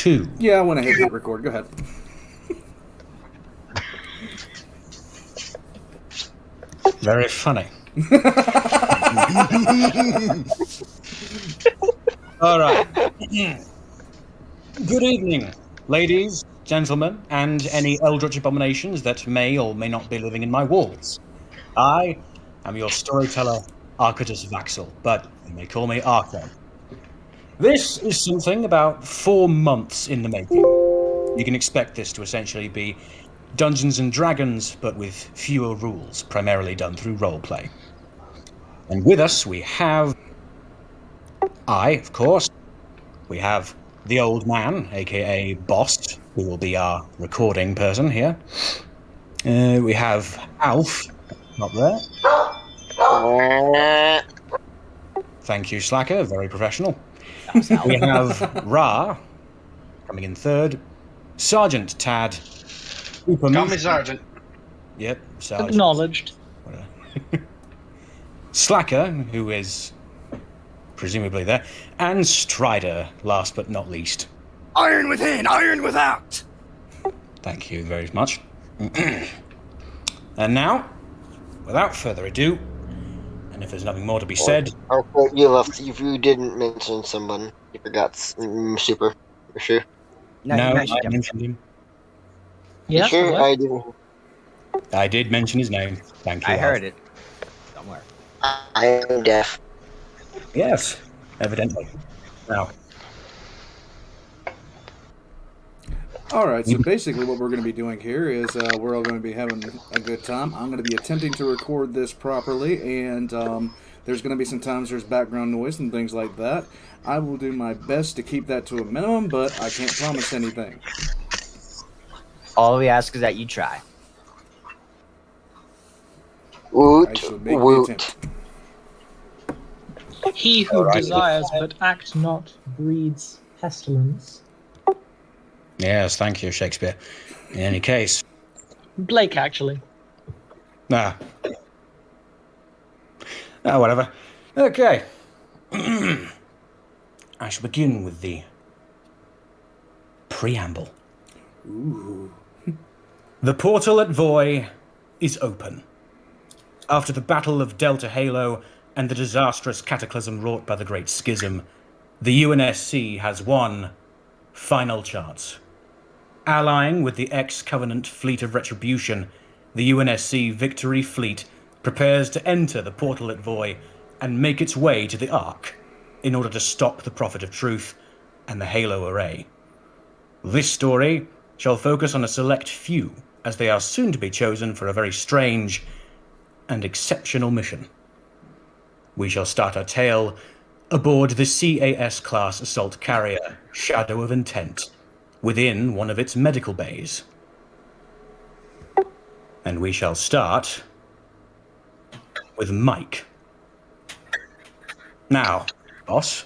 Spartan-II. Yeah, I want to hit record. Go ahead. Very funny. All right. Good evening, ladies, gentlemen, and any eldritch abominations that may or may not be living in my walls. I am your storyteller, Arcadus Vaxel, but you may call me Arco. This is something about 4 months in the making. You can expect this to essentially be Dungeons and Dragons, but with fewer rules, primarily done through roleplay. And with us, we have I, of course. We have the old man, aka Boss, who will be our recording person here. We have Alf, not there. Thank you, Slacker, very professional. We have Ra, coming in third. Sergeant Tad. Call me Sergeant. Yep, Sergeant. Acknowledged. Slacker, who is presumably there. And Strider, last but not least. Iron within, iron without! Thank you very much. And now, without further ado, and if there's nothing more to be said... Okay, you didn't mention someone. You forgot Super, for sure. No, I mentioned him. Yeah, sure? what? I didn't. I did mention his name. Thank you. I heard it. Somewhere. I am deaf. Yes, evidently. Now, Alright, so basically what we're going to be doing here is we're all going to be having a good time. I'm going to be attempting to record this properly, and there's going to be some times there's background noise and things like that. I will do my best to keep that to a minimum, but I can't promise anything. All we ask is that you try. I shall make the attempt. He who desires but act not breeds pestilence. yes, thank you, Shakespeare. In any case... Blake, actually. Whatever. Okay. I shall begin with the preamble. Ooh. The portal at Voy is open. After the Battle of Delta Halo and the disastrous cataclysm wrought by the Great Schism, the UNSC has one final chance. Allying with the ex-Covenant Fleet of Retribution, the UNSC Victory Fleet prepares to enter the portal at Voy and make its way to the Ark in order to stop the Prophet of Truth and the Halo Array. This story shall focus on a select few, as they are soon to be chosen for a very strange and exceptional mission. We shall start our tale aboard the CAS-class assault carrier, Shadow of Intent, within one of its medical bays. And we shall start with Mike. Now, Boss,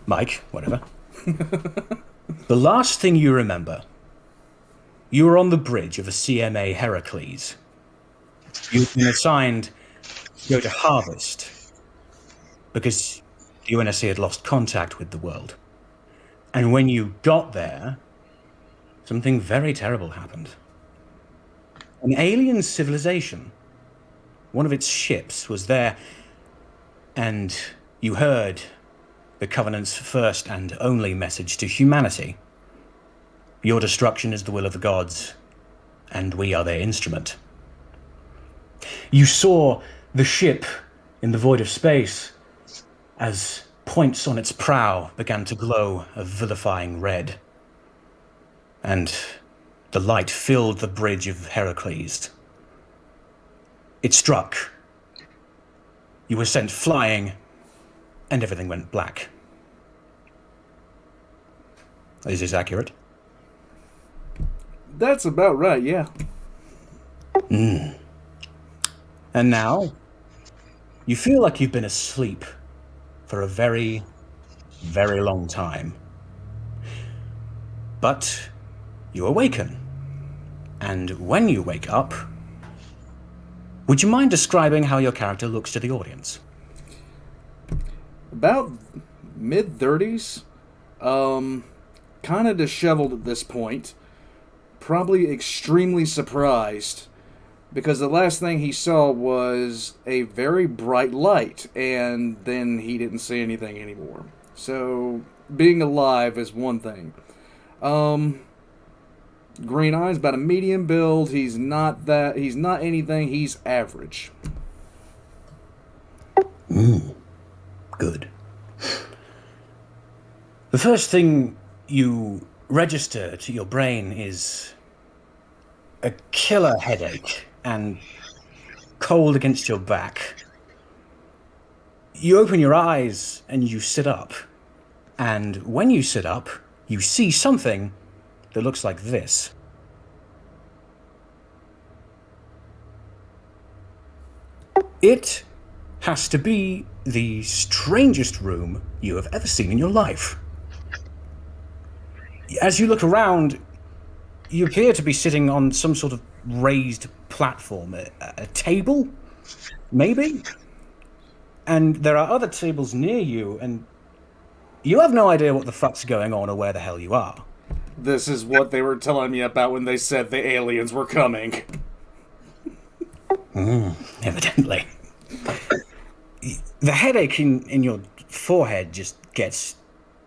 Mike, whatever. The last thing you remember, you were on the bridge of a CMA Heracles. You've been assigned to go to Harvest because the UNSC had lost contact with the world. And when you got there, something very terrible happened. An alien civilization, one of its ships was there, and you heard the Covenant's first and only message to humanity. Your destruction is the will of the gods, and we are their instrument. You saw the ship in the void of space as points on its prow began to glow a vilifying red, and the light filled the bridge of Heracles. It struck. You were sent flying, and everything went black. Is this accurate? That's about right, yeah. And now, you feel like you've been asleep for a very, very long time. But you awaken. And when you wake up, would you mind describing how your character looks to the audience? About mid-30s. kind of disheveled at this point, probably extremely surprised, because the last thing he saw was a very bright light, and then he didn't see anything anymore. So, being alive is one thing. Green eyes, about a medium build. He's not anything, he's average. Good. The first thing you register to your brain is a killer headache and cold against your back. You open your eyes and you sit up. And when you sit up, you see something that looks like this. It has to be the strangest room you have ever seen in your life. As you look around, you appear to be sitting on some sort of raised platform, a table, maybe? And there are other tables near you, and you have no idea what the fuck's going on or where the hell you are. This is what they were telling me about when they said the aliens were coming. Evidently. The headache in your forehead just gets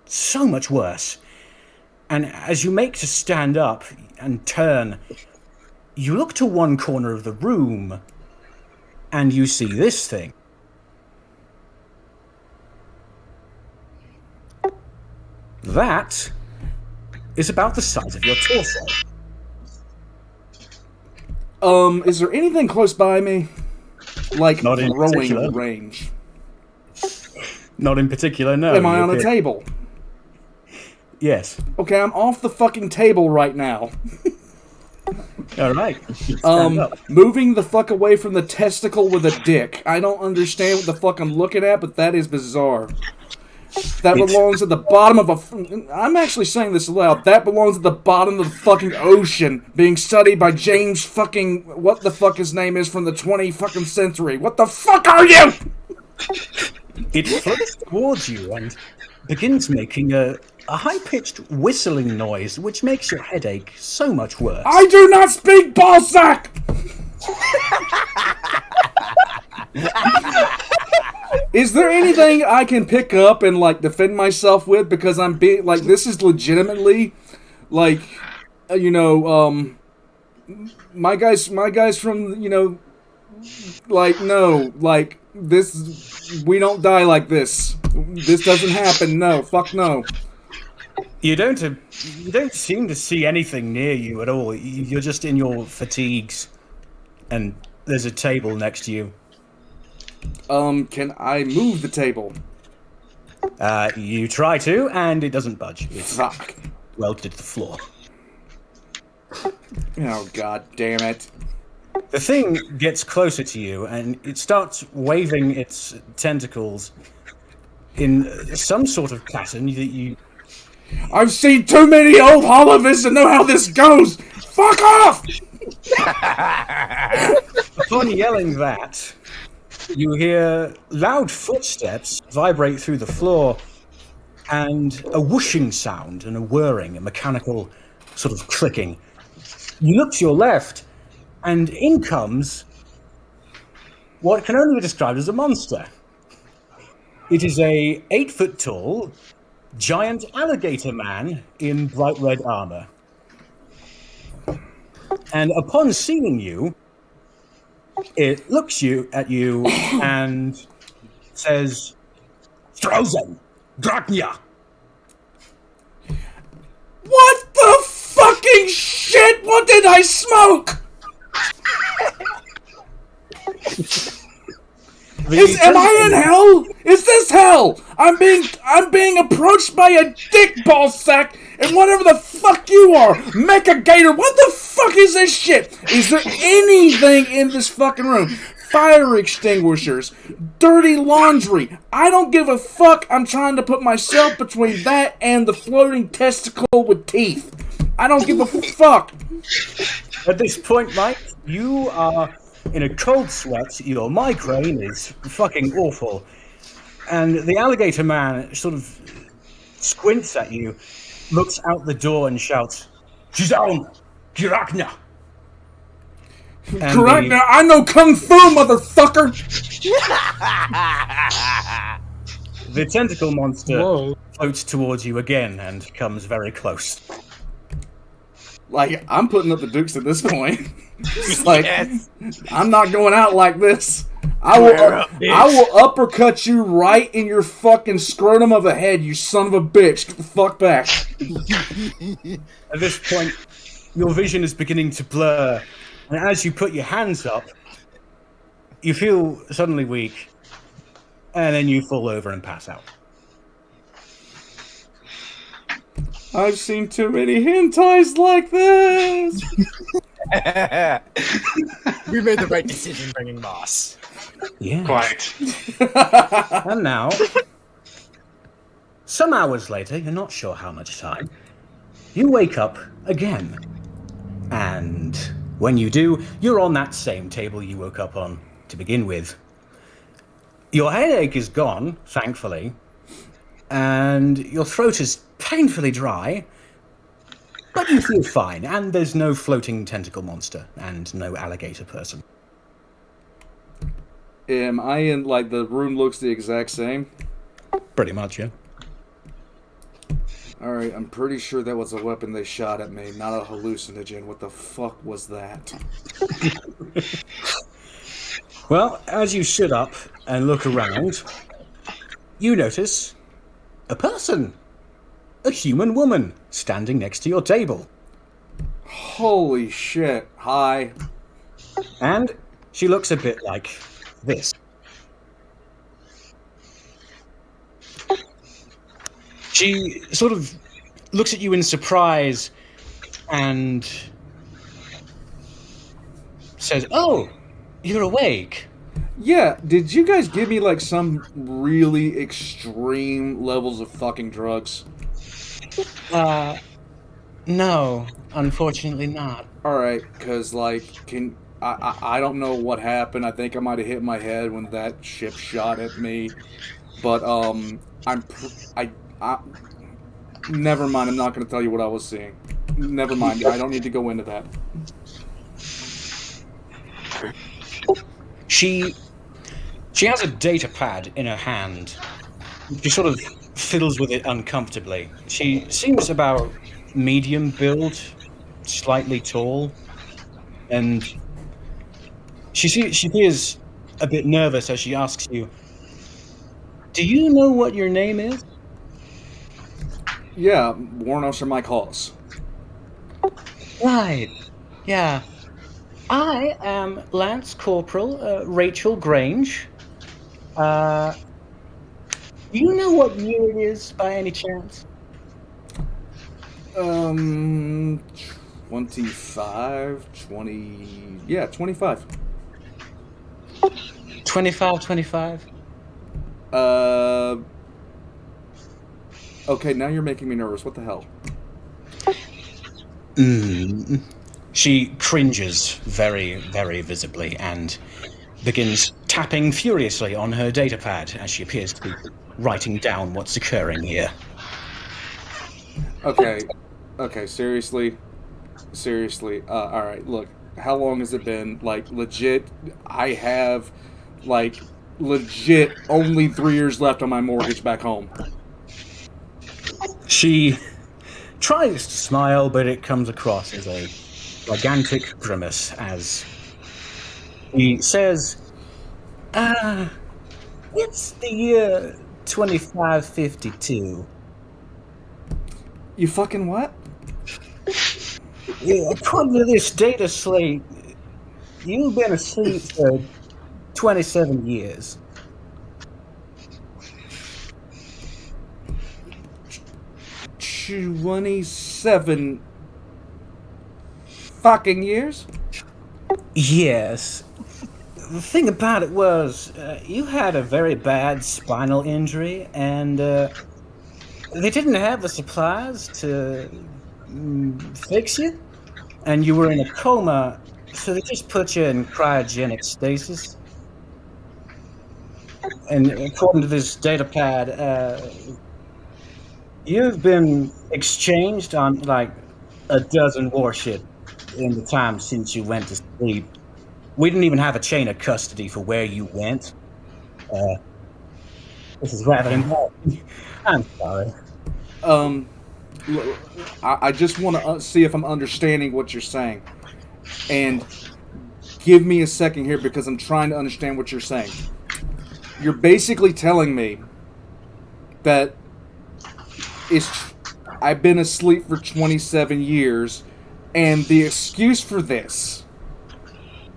so much worse. And as you make to stand up and turn, you look to one corner of the room, and you see this thing. That is about the size of your torso. Is there anything close by me? Like Not in throwing particular. range? Not in particular, no. Am I You on a appear- table? Yes. Okay, I'm off the fucking table right now. All right. Stand up. Moving the fuck away from the testicle with a dick. I don't understand what the fuck I'm looking at, but that is bizarre. That belongs at the bottom of a... I'm actually saying this aloud. That belongs at the bottom of the fucking ocean, being studied by James fucking... What the fuck his name is from the 20th fucking century. What the fuck are you?! It floats towards you and begins making a high-pitched whistling noise, which makes your headache so much worse. I do not speak ballsack! Is there anything I can pick up and, like, defend myself with? Because I'm being, like, this is legitimately, like, my guys from, like, no, like, this, we don't die like this. This doesn't happen, no, fuck no. You don't seem to see anything near you at all. You're just in your fatigues, and there's a table next to you. Can I move the table? You try to, and it doesn't budge. It's Fuck. welded to the floor. Oh, god damn it. The thing gets closer to you, and it starts waving its tentacles in some sort of pattern that you... I've seen too many old Hollivers to know how this goes! Fuck off! Upon yelling that, you hear loud footsteps vibrate through the floor, and a whooshing sound and a whirring, a mechanical sort of clicking. You look to your left, and in comes what can only be described as a monster. It is a 8-foot-tall, giant alligator man in bright red armor. And upon seeing you, it looks at you and says, "Strozen, Draknya." What the fucking shit? What did I smoke? Am I in hell? Is this hell? I'm being approached by a dick ball sack and whatever the fuck you are, Mecha Gator. What the fuck is this shit? Is there anything in this fucking room? Fire extinguishers, dirty laundry. I don't give a fuck. I'm trying to put myself between that and the floating testicle with teeth. I don't give a fuck. At this point, Mike, you are in a cold sweat. Your migraine is fucking awful. And the alligator man sort of squints at you looks out the door and shouts, "Jizaon, Girakna!" Correct now, I know Kung Fu, motherfucker! The tentacle monster Whoa. floats towards you again and comes very close. Like, I'm putting up the dukes at this point. It's like, Yes. I'm not going out like this. I will uppercut you right in your fucking scrotum of a head, you son of a bitch. Get the fuck back. At this point, your vision is beginning to blur, and as you put your hands up, you feel suddenly weak, and then you fall over and pass out. I've seen too many hentais like this. We made the right decision bringing Moss. Yeah. Quite. And now, some hours later, you're not sure how much time, you wake up again. And when you do, you're on that same table you woke up on to begin with. Your headache is gone, thankfully, and your throat is painfully dry, but you feel fine, and there's no floating tentacle monster, and no alligator person. Am I in, like, the room looks the exact same? Pretty much, yeah. Alright, I'm pretty sure that was a weapon they shot at me, not a hallucinogen. What the fuck was that? Well, as you sit up and look around, you notice a person. A human woman standing next to your table. Holy shit. Hi. And she looks a bit like this. She sort of looks at you in surprise and says, "Oh, you're awake." Yeah, did you guys give me, like, some really extreme levels of fucking drugs? No, unfortunately not. Alright, because, like, I don't know what happened. I think I might have hit my head when that ship shot at me. But, never mind, I'm not going to tell you what I was seeing. Never mind, I don't need to go into that. She has a data pad in her hand. She sort of fiddles with it uncomfortably. She seems about medium build, slightly tall, and she appears a bit nervous as she asks you, "Do you know what your name is?" Yeah, Warrant-Officer Mike Hawes. Right. Yeah. I am Lance Corporal Rachel Grange. Do you know what year it is by any chance? 25, 20... Yeah, 25. 25. Okay, now you're making me nervous. What the hell? She cringes very, very visibly and begins tapping furiously on her datapad as she appears to be writing down what's occurring here. Okay, seriously? Alright, look, how long has it been? Like, legit, I have, like, legit only 3 years left on my mortgage back home. She tries to smile, but it comes across as a gigantic grimace as he says, it's the year 2552. You fucking what? Yeah, according to this data slate, you've been asleep for 27 years. 27 fucking years? Yes. The thing about it was, you had a very bad spinal injury, and they didn't have the supplies to fix you, and you were in a coma, so they just put you in cryogenic stasis. And according to this data pad, You've been exchanged on like a dozen warships in the time since you went to sleep. We didn't even have a chain of custody for where you went. This is rather embarrassing. I'm sorry. I just want to see if I'm understanding what you're saying. And give me a second here because I'm trying to understand what you're saying. You're basically telling me that I've been asleep for 27 years, and the excuse for this,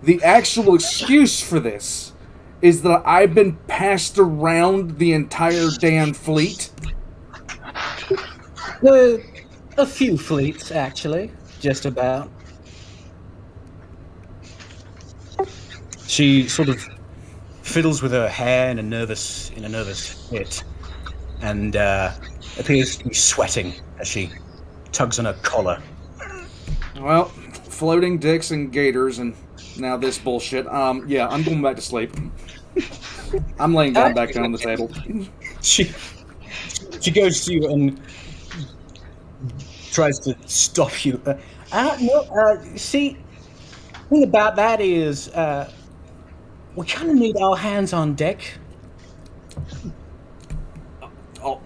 the actual excuse for this, is that I've been passed around the entire damn fleet? A few fleets, actually. Just about. She sort of fiddles with her hair in a nervous fit, and appears to be sweating as she tugs on her collar. Well, floating dicks and gators and now this bullshit. Yeah, I'm going back to sleep. I'm laying down back down on the table. She goes to you and tries to stop you. See, the thing about that is, we kind of need all hands on deck. Oh,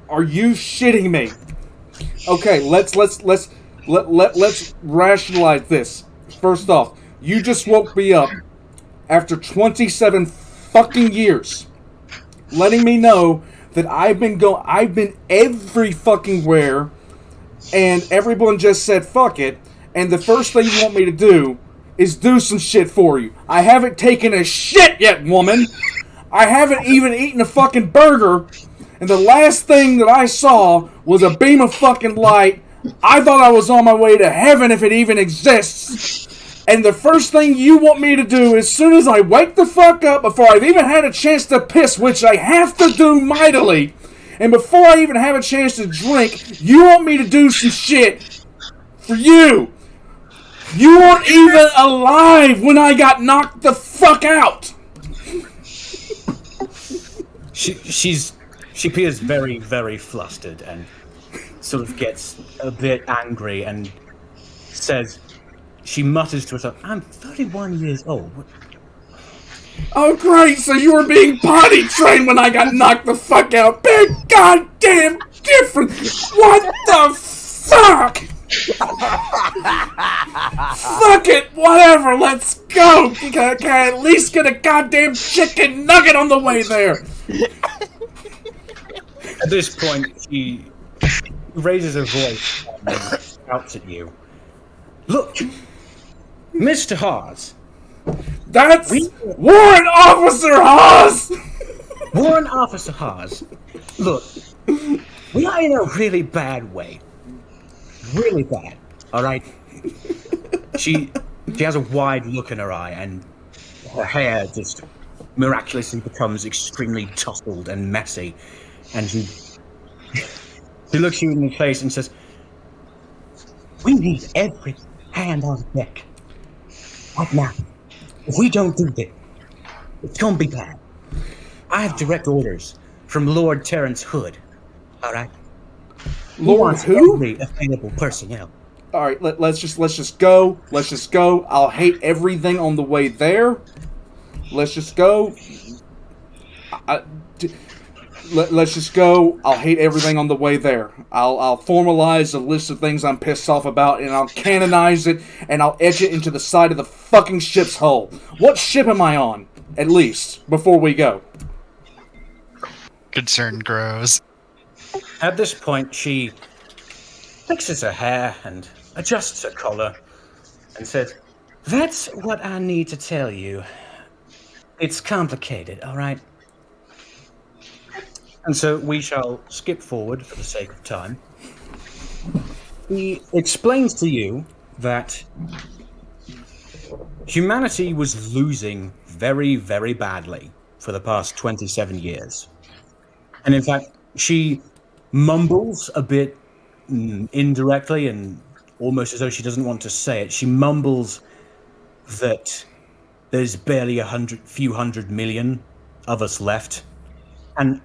are you shitting me? Okay, let's rationalize this. First off, you just woke me up after 27 fucking years, letting me know that I've been every fucking where, and everyone just said fuck it, and the first thing you want me to do is do some shit for you. I haven't taken a shit yet, woman! I haven't even eaten a fucking burger, and the last thing that I saw was a beam of fucking light. I thought I was on my way to heaven if it even exists. And the first thing you want me to do, as soon as I wake the fuck up, before I've even had a chance to piss, which I have to do mightily, and before I even have a chance to drink, you want me to do some shit for you. You weren't even alive when I got knocked the fuck out. She appears very, very flustered and sort of gets a bit angry and says, she mutters to herself, I'm 31 years old. Oh great, so you were being potty trained when I got knocked the fuck out. Big goddamn difference. What the fuck? Fuck it, whatever, let's go. Can I at least get a goddamn chicken nugget on the way there? At this point, she raises her voice and shouts at you. Look, Mr. Hawes. That's Warrant-Officer Hawes! Warrant-Officer Hawes. Look, we are in a really bad way. Really bad, alright? She has a wide look in her eye, and her hair just miraculously becomes extremely tousled and messy. And she looks you in the face and says, we need every hand on deck. Right now. If we don't do that, it's gonna be bad. I have direct orders from Lord Terrence Hood. Alright? Lord who? Every available personnel. Alright, let's just go. Let's just go. I'll hate everything on the way there. Let's just go. Let's just go. I'll hate everything on the way there. I'll formalize a list of things I'm pissed off about, and I'll canonize it, and I'll etch it into the side of the fucking ship's hull. What ship am I on, at least, before we go? Concern grows. At this point, she fixes her hair and adjusts her collar and says, that's what I need to tell you. It's complicated, alright? And so we shall skip forward for the sake of time. He explains to you that humanity was losing very, very badly for the past 27 years. And in fact, she mumbles a bit indirectly and almost as though she doesn't want to say it. She mumbles that there's barely few hundred million of us left. And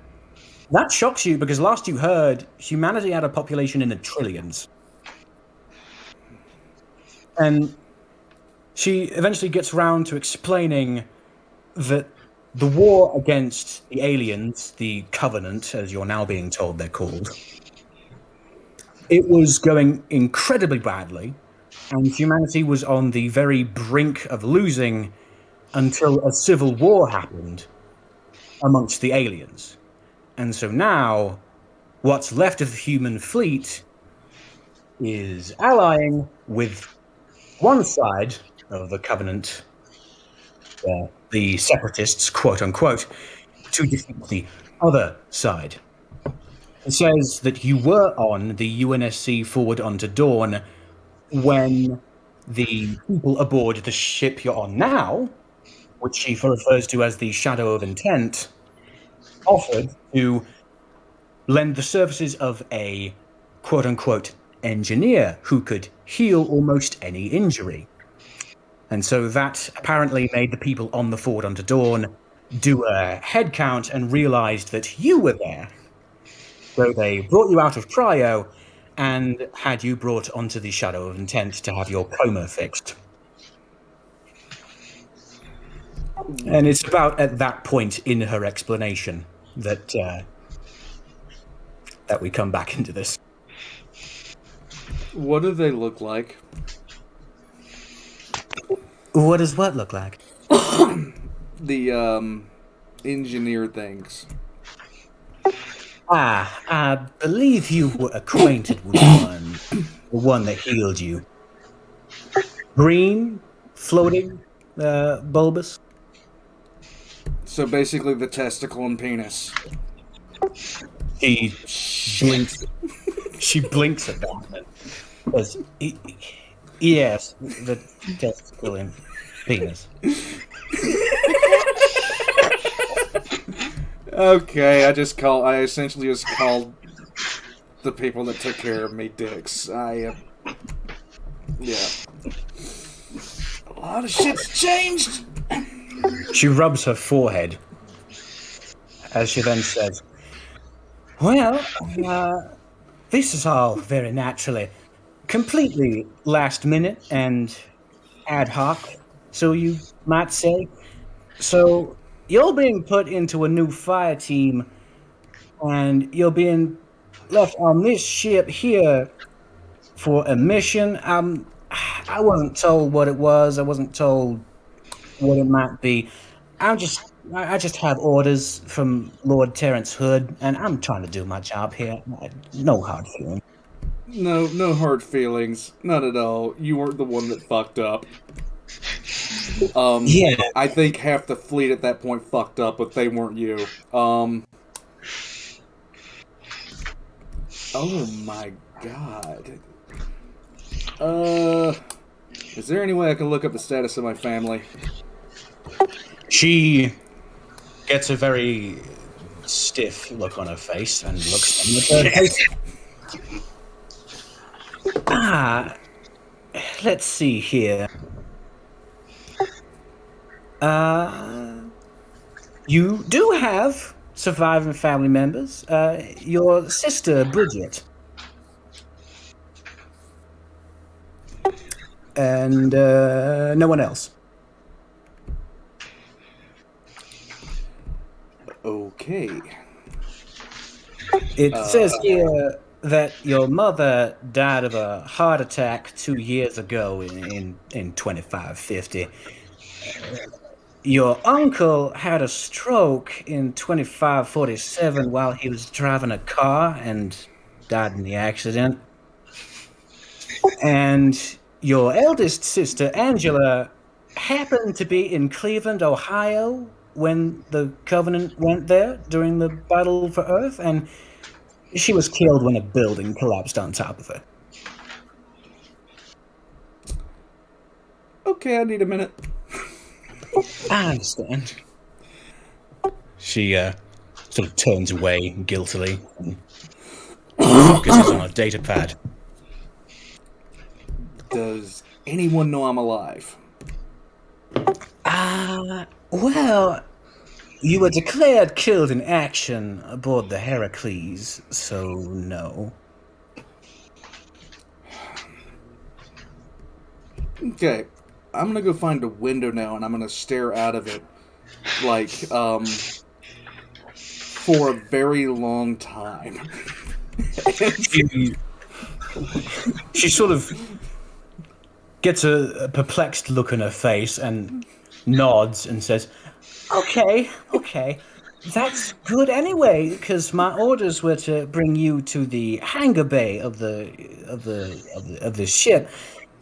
That shocks you because last you heard, humanity had a population in the trillions. And she eventually gets round to explaining that the war against the aliens, the Covenant, as you're now being told they're called, it was going incredibly badly, and humanity was on the very brink of losing until a civil war happened amongst the aliens. And so now, what's left of the human fleet is allying with one side of the Covenant, the separatists, quote unquote, to defeat the other side. It says that you were on the UNSC Forward Unto Dawn when the people aboard the ship you're on now, which she refers to as the Shadow of Intent, offered to lend the services of a quote-unquote engineer who could heal almost any injury. And so that apparently made the people on the Forward Unto Dawn do a head count and realized that you were there. So they brought you out of cryo and had you brought onto the Shadow of Intent to have your coma fixed. And it's about at that point in her explanation that that we come back into this. What do they look like? What does what look like? The engineer things. I believe you were acquainted with one. The one that healed you. Green, floating, bulbous. So basically the testicle and penis. She blinks. She blinks at that. Says, yes, the testicle and penis. Okay, I essentially just called the people that took care of me dicks. Yeah. A lot of shit's changed! She rubs her forehead as she then says, well, this is all very naturally completely last minute and ad hoc, so you might say. So you're being put into a new fire team, and you're being left on this ship here for a mission. I wasn't told what it was. I wasn't told what it might be. I just have orders from Lord Terrence Hood, and I'm trying to do my job here. No hard feelings. No hard feelings. Not at all. You weren't the one that fucked up. Yeah. I think half the fleet at that point fucked up, but they weren't you. Oh my god. Is there any way I can look up the status of my family? She gets a very stiff look on her face and looks on the third face. Let's see here. You do have surviving family members. Your sister, Bridget. And no one else. Okay. It says here that your mother died of a heart attack 2 years ago in 2550. Your uncle had a stroke in 2547 while he was driving a car and died in the accident. And your eldest sister, Angela, happened to be in Cleveland, Ohio, when the Covenant went there during the Battle for Earth, and she was killed when a building collapsed on top of her. Okay, I need a minute. I understand. She sort of turns away guiltily and focuses on her data pad. Does anyone know I'm alive? Well, You were declared killed in action aboard the Heracles, so no. Okay, I'm gonna go find a window now, and I'm gonna stare out of it, like, for a very long time. She sort of gets a perplexed look on her face and nods and says, Okay. That's good anyway, because my orders were to bring you to the hangar bay of the ship,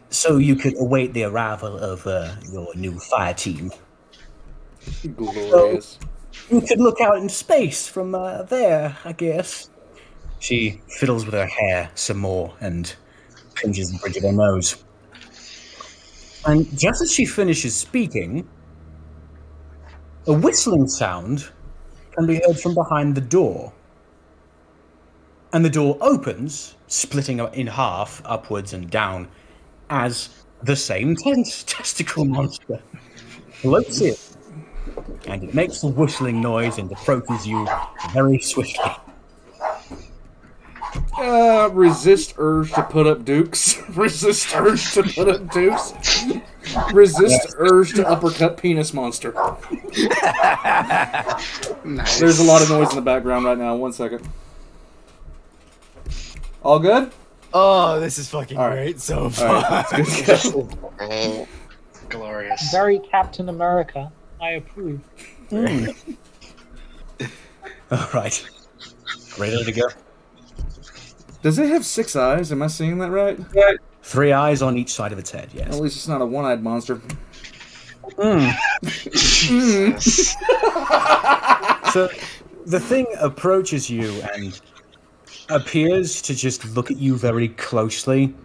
so you could await the arrival of your new fire team. Glorious. So you could look out in space from there, I guess. She fiddles with her hair some more and pinches the bridge of her nose. And just as she finishes speaking, a whistling sound can be heard from behind the door. And the door opens, splitting in half, upwards and down, as the same testicle monster floats in. And it makes the whistling noise and approaches you very swiftly. Resist urge to put up dukes. Resist urge to put up dukes. Resist urge to uppercut penis monster. Nice. There's a lot of noise in the background right now. 1 second. All good? Oh, this is fucking All right. great so All far. right, let's go. Glorious. Very Captain America. I approve. All right. Ready to go? Does it have 6 eyes? Am I seeing that right? 3 eyes on each side of its head, yes. At least it's not a one-eyed monster. So the thing approaches you and appears to just look at you very closely.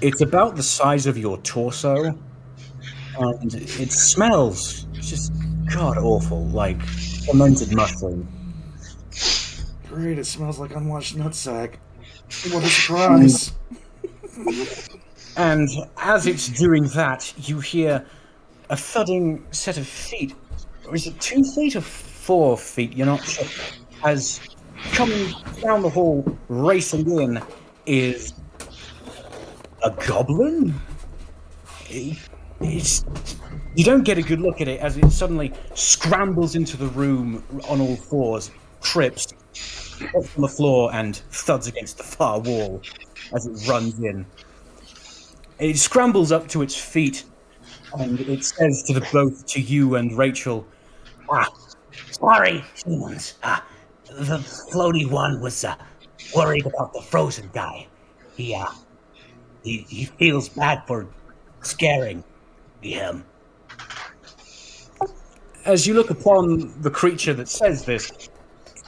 It's about the size of your torso, and it smells just god-awful, like fermented mushroom. Great, it smells like unwashed nutsack. What a surprise. And as it's doing that, you hear a thudding set of feet. Or is it 2 feet or 4 feet? You're not sure. As coming down the hall, racing in, is a goblin? It's, you don't get a good look at it as it suddenly scrambles into the room on all fours, trips, up on the floor, and thuds against the far wall as it runs in. It scrambles up to its feet, and it says to both to you and Rachel, sorry, humans. The floaty one was worried about the frozen guy. He feels bad for scaring him. As you look upon the creature that says this,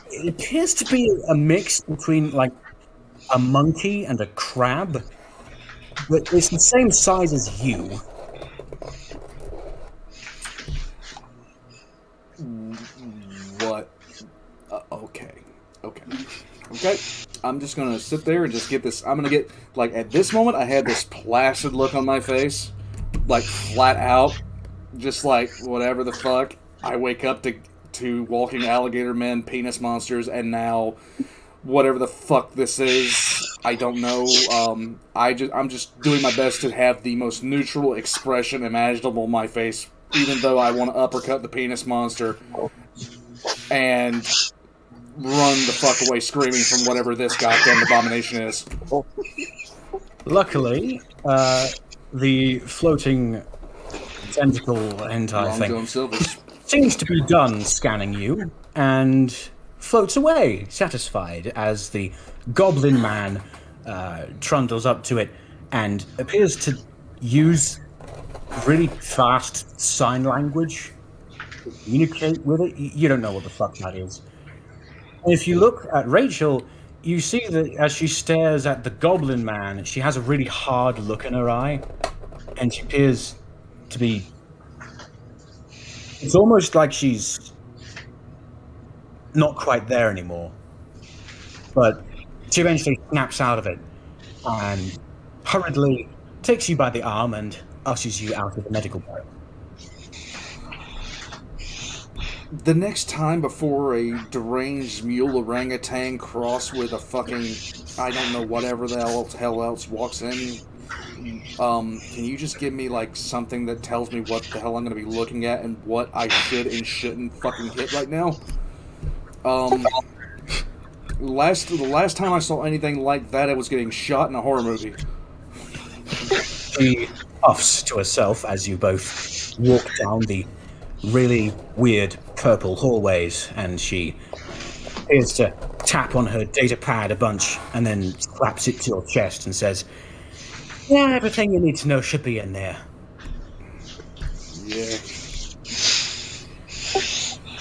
it appears to be a mix between, like, a monkey and a crab, but it's the same size as you. What? Okay. I'm just gonna sit there and just get this. I'm gonna get, like, at this moment, I had this placid look on my face, like, flat out, just like, whatever the fuck. I wake up to walking alligator men, penis monsters, and now whatever the fuck this is, I don't know. I'm just doing my best to have the most neutral expression imaginable on my face, even though I want to uppercut the penis monster and run the fuck away screaming from whatever this goddamn abomination is. Luckily, the floating tentacle hentai thing seems to be done scanning you and floats away, satisfied, as the goblin man trundles up to it and appears to use really fast sign language to communicate with it. You don't know what the fuck that is. And if you look at Rachel, you see that as she stares at the goblin man, she has a really hard look in her eye, and she appears to be... It's almost like she's not quite there anymore. But she eventually snaps out of it and hurriedly takes you by the arm and ushers you out of the medical bay. The next time before a deranged mule orangutan cross with a fucking, I don't know, whatever the hell else walks in, can you just give me, like, something that tells me what the hell I'm going to be looking at and what I should and shouldn't fucking hit right now? The last time I saw anything like that, it was getting shot in a horror movie. She puffs to herself as you both walk down the really weird purple hallways, and she appears to tap on her data pad a bunch and then slaps it to your chest and says, "Yeah, everything you need to know should be in there." Yeah.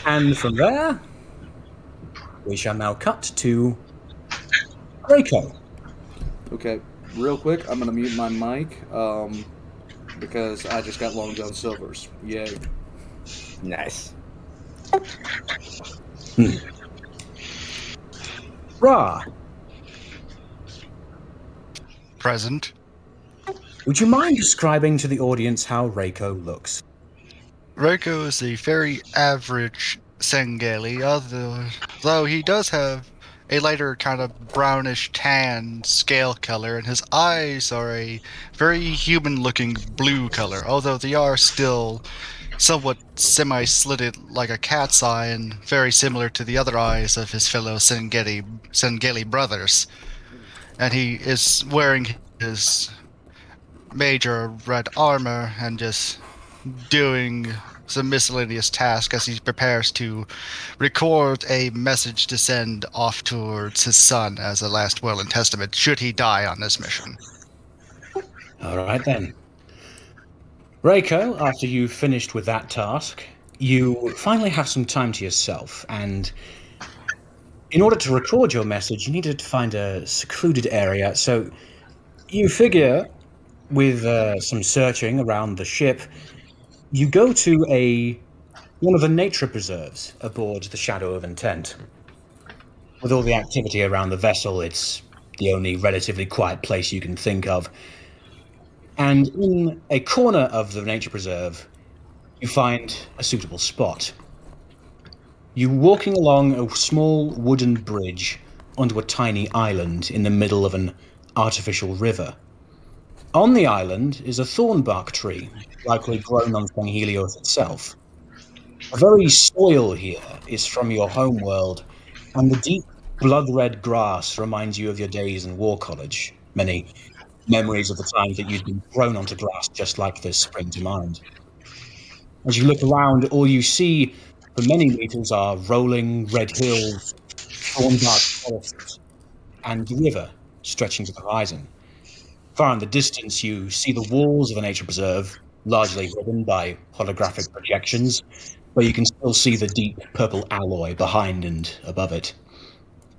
And from there, we shall now cut to Rako. Okay, real quick, I'm going to mute my mic, because I just got Long John Silver's. Yay. Nice. Ra, Present. would you mind describing to the audience how Rako looks? Rako is a very average Sangheili, though he does have a lighter kind of brownish tan scale color, and his eyes are a very human-looking blue color, although they are still somewhat semi-slitted like a cat's eye and very similar to the other eyes of his fellow Sangheili brothers. And he is wearing his major red armor and just doing some miscellaneous tasks as he prepares to record a message to send off towards his son as a last will and testament should he die on this mission. All right then. Rako, after you've finished with that task, you finally have some time to yourself, and in order to record your message, you needed to find a secluded area, so you figure, with some searching around the ship, you go to one of the nature preserves aboard the Shadow of Intent. With all the activity around the vessel, it's the only relatively quiet place you can think of. And in a corner of the nature preserve, you find a suitable spot. You're walking along a small wooden bridge onto a tiny island in the middle of an artificial river. On the island is a thornbark tree, likely grown on Sangheili itself. The very soil here is from your homeworld, and the deep blood-red grass reminds you of your days in War College. Many memories of the time that you'd been thrown onto grass just like this spring to mind. As you look around, all you see for many meters are rolling red hills, thornbark forests, and the river stretching to the horizon. Far in the distance, you see the walls of the nature preserve, largely hidden by holographic projections, but you can still see the deep purple alloy behind and above it.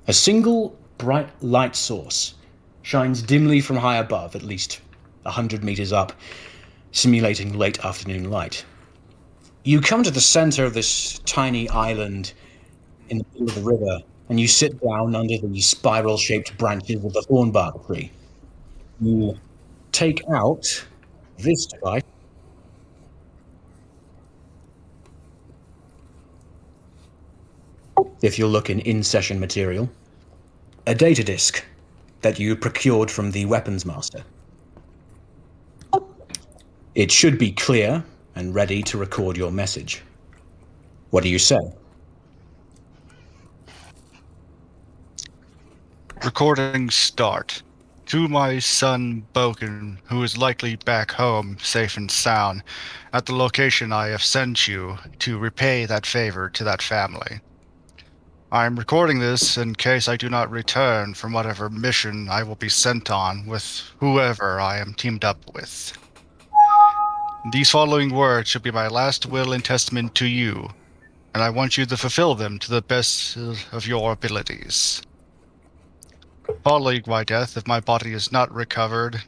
A single bright light source shines dimly from high above, at least 100 meters up, simulating late afternoon light. You come to the center of this tiny island in the middle of the river, and you sit down under the spiral-shaped branches of the thornbark tree. You take out this device. If you'll look in session material, a data disk that you procured from the weapons master. It should be clear and ready to record your message. What do you say? Recording start. To my son Boken, who is likely back home, safe and sound, at the location I have sent you to repay that favor to that family. I am recording this in case I do not return from whatever mission I will be sent on with whoever I am teamed up with. These following words shall be my last will and testament to you, and I want you to fulfill them to the best of your abilities. Following my death, if my body is not recovered,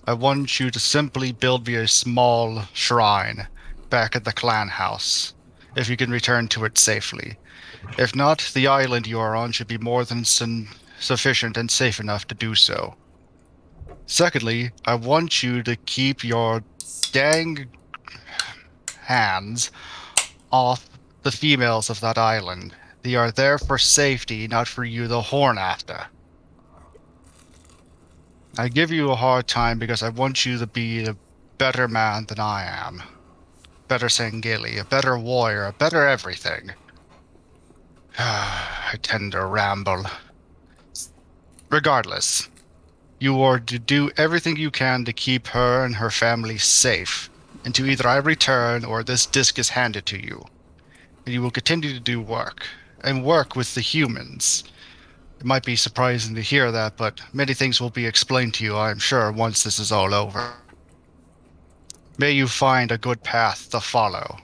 I want you to simply build me a small shrine back at the clan house, if you can return to it safely. If not, the island you are on should be more than sufficient and safe enough to do so. Secondly, I want you to keep your dang hands off the females of that island. They are there for safety, not for you to horn after. I give you a hard time because I want you to be a better man than I am. Better Sangheili, a better warrior, a better everything. I tend to ramble. Regardless, you are to do everything you can to keep her and her family safe, until either I return or this disc is handed to you. And you will continue to do work, and work with the humans. It might be surprising to hear that, but many things will be explained to you, I'm sure, once this is all over. May you find a good path to follow.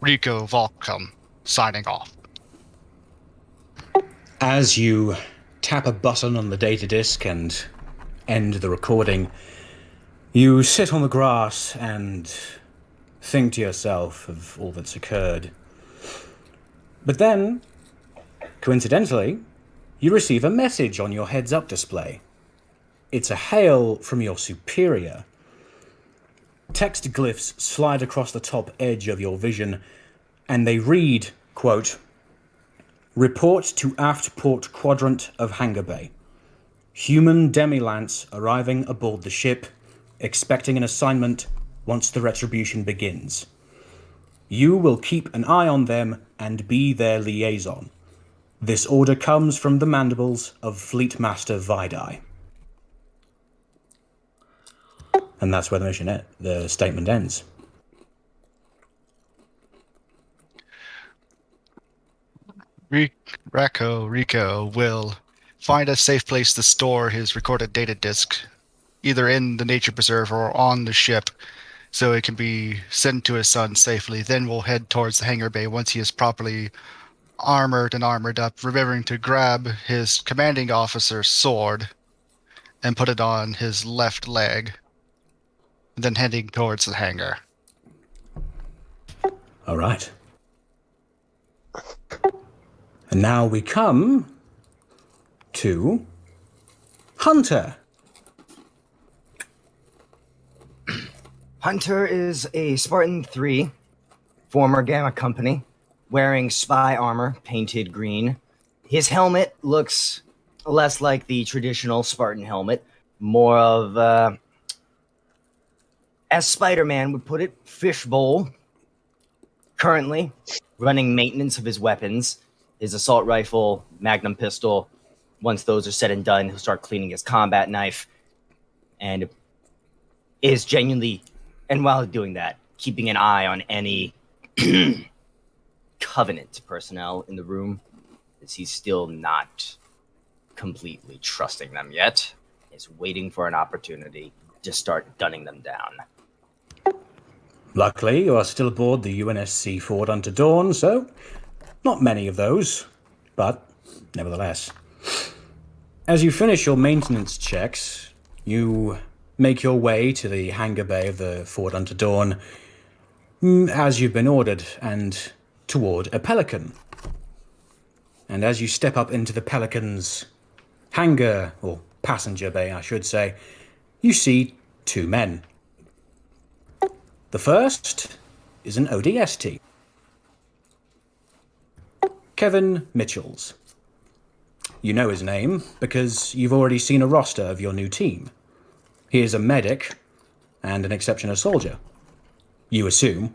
Rako Valcam, signing off. As you tap a button on the data disk and end the recording, you sit on the grass and think to yourself of all that's occurred. But then, coincidentally, you receive a message on your heads-up display. It's a hail from your superior. Text glyphs slide across the top edge of your vision, and they read, quote, "Report to aft port quadrant of hangar bay. Human demi-lance arriving aboard the ship, expecting an assignment once the retribution begins. You will keep an eye on them and be their liaison. This order comes from the mandibles of Fleet Master Vidai." And that's where the statement ends. Rako will find a safe place to store his recorded data disk, either in the nature preserve or on the ship, so it can be sent to his son safely. Then we'll head towards the hangar bay once he is properly armored and armored up, remembering to grab his commanding officer's sword and put it on his left leg, and then heading towards the hangar. All right. And now we come to Hunter. Hunter is a Spartan-III, former Gamma company, wearing spy armor painted green. His helmet looks less like the traditional Spartan helmet, more of, as Spider-Man would put it, fishbowl. Currently running maintenance of his weapons, his assault rifle, magnum pistol. Once those are said and done, he'll start cleaning his combat knife, and is genuinely, and while doing that, keeping an eye on any Covenant personnel in the room, as he's still not completely trusting them yet. Is waiting for an opportunity to start gunning them down. Luckily, you are still aboard the UNSC Forward Unto Dawn, so not many of those, but nevertheless. As you finish your maintenance checks, you make your way to the hangar bay of the Forward Unto Dawn, as you've been ordered, and toward a Pelican. And as you step up into the Pelican's hangar, or passenger bay, I should say, you see two men. The first is an ODST. Kevin Mitchells. You know his name because you've already seen a roster of your new team. He is a medic and an exceptional soldier, you assume.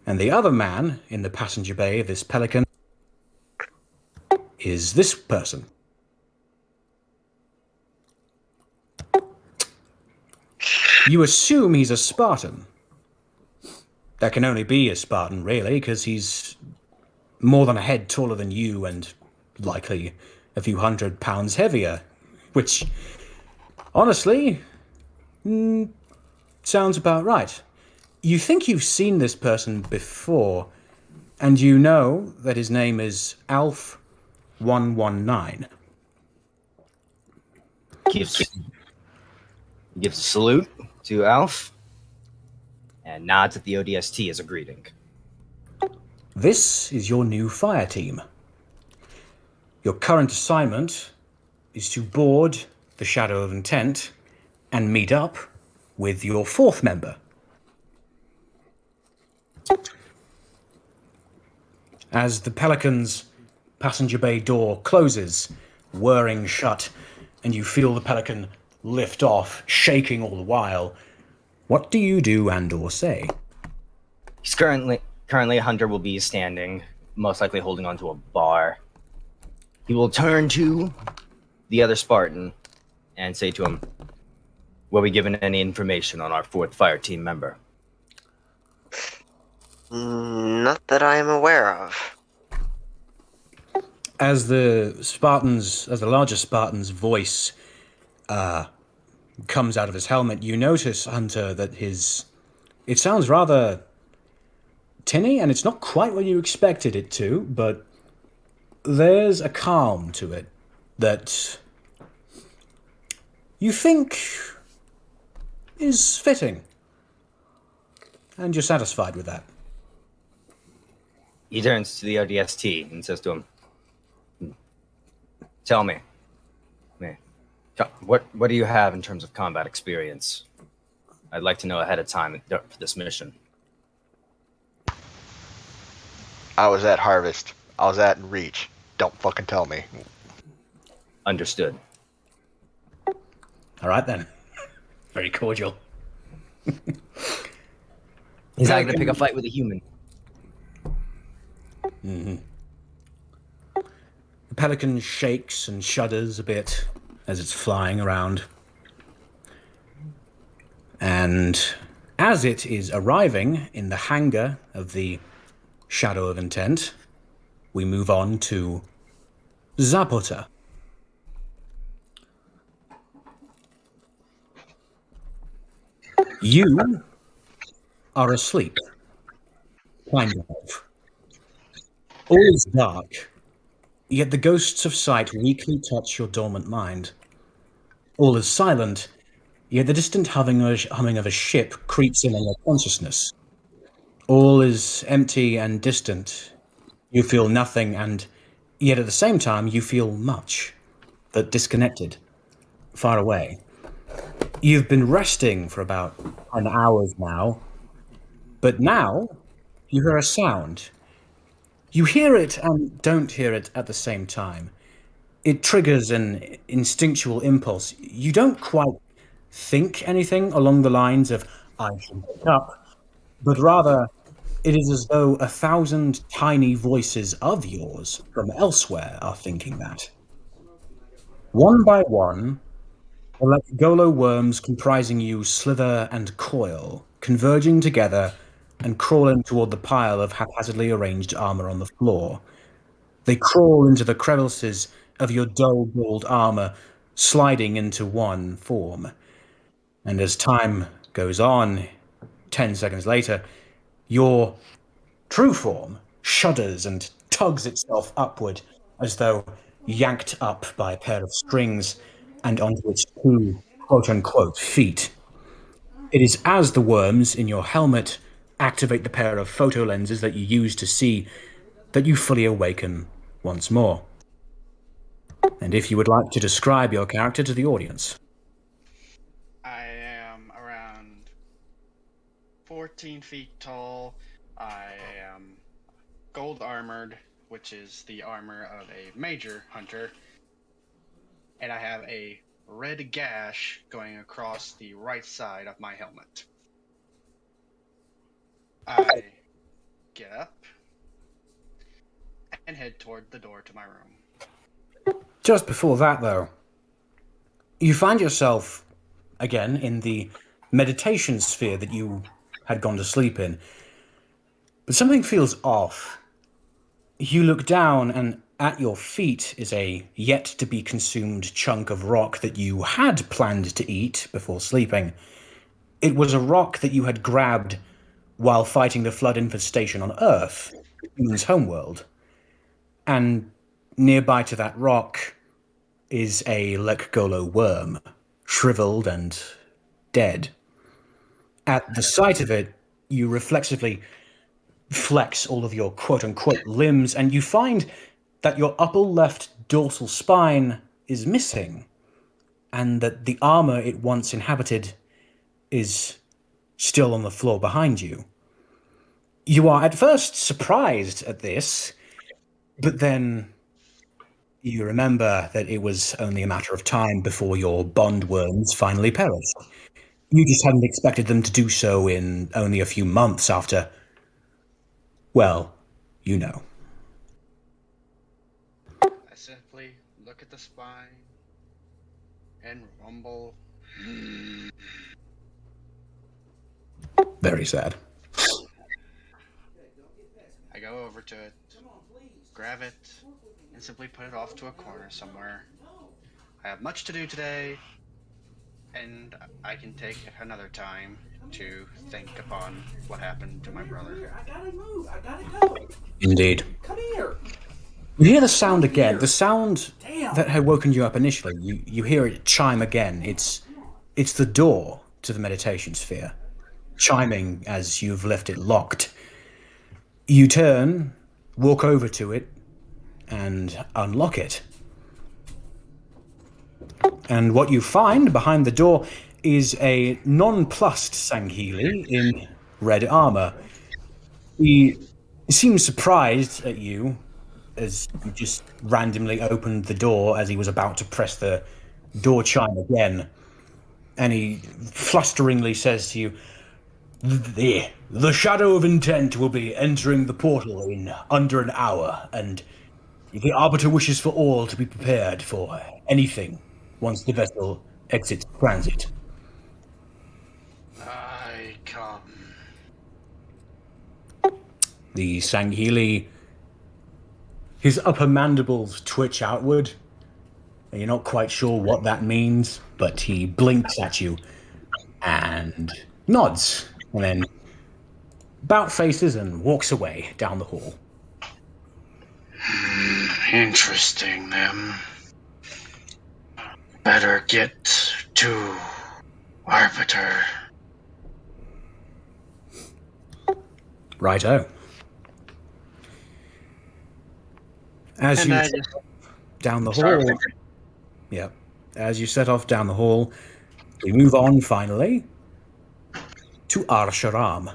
And the other man in the passenger bay of this Pelican is this person. You assume he's a Spartan. That can only be a Spartan, really, because he's more than a head taller than you and likely a few 100 pounds heavier, which, honestly, sounds about right. You think you've seen this person before, and you know that his name is Alf 119. Gives a salute to Alf and nods at the ODST as a greeting. This is your new fire team. Your current assignment is to board the Shadow of Intent and meet up with your fourth member. As the Pelican's passenger bay door closes, whirring shut, and you feel the Pelican lift off, shaking all the while, what do you do and/or say? He's currently Hunter will be standing, most likely holding onto a bar. He will turn to the other Spartan and say to him, "Were we given any information on our 4th Fireteam member?" Not that I am aware of. As the larger Spartan's voice comes out of his helmet, you notice, Hunter, that it sounds rather tinny, and it's not quite what you expected it to, but there's a calm to it that you think is fitting, and you're satisfied with that. He turns to the ODST and says to him, "Tell me, what do you have in terms of combat experience? I'd like to know ahead of time for this mission." I was at Harvest. I was at Reach. Don't fucking tell me. Understood. All right, then. Very cordial. He's not going to pick a fight with a human. Mm-hmm. The Pelican shakes and shudders a bit as it's flying around. And as it is arriving in the hangar of the Shadow of Intent, we move on to Xapota. You are asleep. Kind of. All is dark, yet the ghosts of sight weakly touch your dormant mind. All is silent, yet the distant humming of a ship creeps in on your consciousness. All is empty and distant. You feel nothing, and yet at the same time you feel much, but disconnected, far away. You've been resting for about an hour now, but now you hear a sound. You hear it and don't hear it at the same time. It triggers an instinctual impulse. You don't quite think anything along the lines of, "I should wake up," but rather, it is as though 1,000 tiny voices of yours from elsewhere are thinking that. One by one, the Mgalekgolo worms comprising you slither and coil, converging together and crawling toward the pile of haphazardly arranged armor on the floor. They crawl into the crevices of your dull gold armor, sliding into one form. And as time goes on, 10 seconds later, your true form shudders and tugs itself upward as though yanked up by a pair of strings and onto its two quote-unquote feet. It is as the worms in your helmet activate the pair of photo lenses that you use to see that you fully awaken once more. And if you would like to describe your character to the audience. I am around 14 feet tall. I am gold armored, which is the armor of a major hunter. And I have a red gash going across the right side of my helmet. I get up and head toward the door to my room. Just before that, though, you find yourself, again, in the meditation sphere that you had gone to sleep in. But something feels off. You look down, and at your feet is a yet-to-be-consumed chunk of rock that you had planned to eat before sleeping. It was a rock that you had grabbed while fighting the flood infestation on Earth, human's homeworld. And nearby to that rock is a Mgalekgolo worm, shriveled and dead. At the sight of it, you reflexively flex all of your quote-unquote limbs, and you find that your upper left dorsal spine is missing, and that the armor it once inhabited is still on the floor behind you. You are at first surprised at this, But then you remember that it was only a matter of time before your bondworms finally perished. You just hadn't expected them to do so in only a few months after, well, you know. I simply look at the spine and rumble. Very sad. I go over to it, grab it, and simply put it off to a corner somewhere. I have much to do today, and I can take another time to think upon what happened to my brother. I gotta move. I gotta go. Indeed. Come here. You hear the sound again. The sound Damn. that had woken you up initially. You hear it chime again. It's the door to the meditation sphere, chiming as you've left it locked. You turn, walk over to it, and unlock it. And what you find behind the door is a nonplussed Sangheili in red armor. He seems surprised at you as you just randomly opened the door as he was about to press the door chime again. And he flusteringly says to you, The Shadow of Intent will be entering the portal in under an hour, and the Arbiter wishes for all to be prepared for anything once the vessel exits transit. I come. The Sangheili, his upper mandibles twitch outward, and you're not quite sure what that means, but he blinks at you and nods, and then about faces and walks away down the hall. Interesting, them. Better get to Arbiter. Righto. As you And I set just off down the start hall, thinking, yep. As you set off down the hall, we move on finally to Arsharam.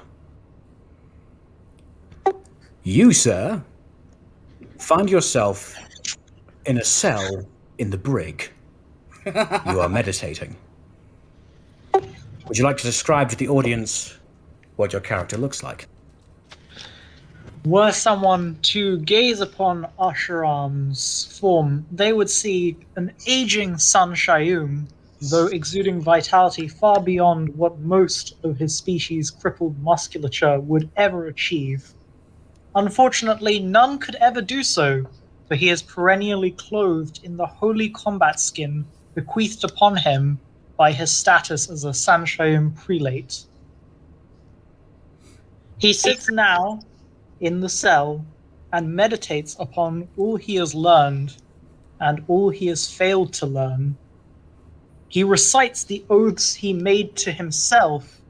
You, sir, find yourself in a cell in the brig. You are meditating. Would you like to describe to the audience what your character looks like? Were someone to gaze upon Asheram's form, they would see an aging San'Shyuum, though exuding vitality far beyond what most of his species' crippled musculature would ever achieve. Unfortunately, none could ever do so, for he is perennially clothed in the holy combat skin bequeathed upon him by his status as a San'Shyuum Prelate. He sits now in the cell and meditates upon all he has learned and all he has failed to learn. He recites the oaths he made to himself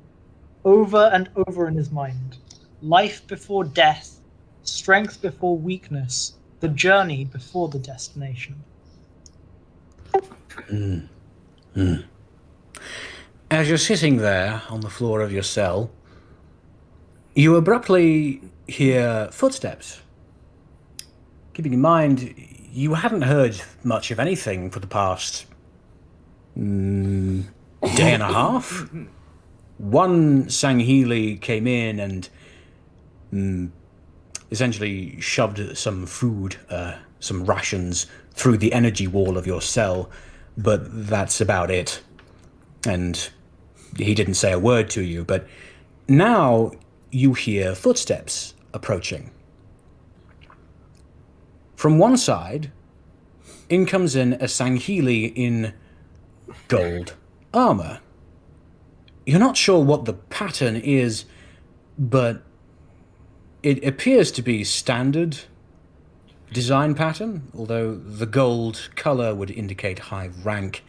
over and over in his mind. Life before death, strength before weakness, the journey before the destination. As you're sitting there on the floor of your cell, you abruptly hear footsteps. Keeping in mind, you hadn't heard much of anything for the past day and a half. One Sangheili came in and essentially shoved some food, some rations, through the energy wall of your cell, but that's about it. And he didn't say a word to you, but now you hear footsteps approaching. From one side, in comes a Sangheili in gold armor. You're not sure what the pattern is, but it appears to be standard design pattern, although the gold color would indicate high rank.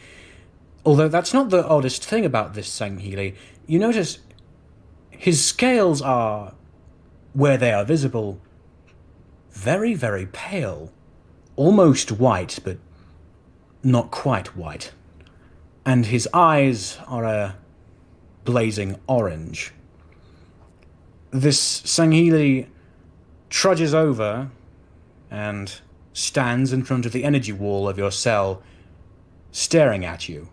Although that's not the oddest thing about this Sangheili. You notice his scales are, where they are visible, very, very pale. Almost white, but not quite white. And his eyes are a blazing orange. This Sangheili trudges over and stands in front of the energy wall of your cell, staring at you.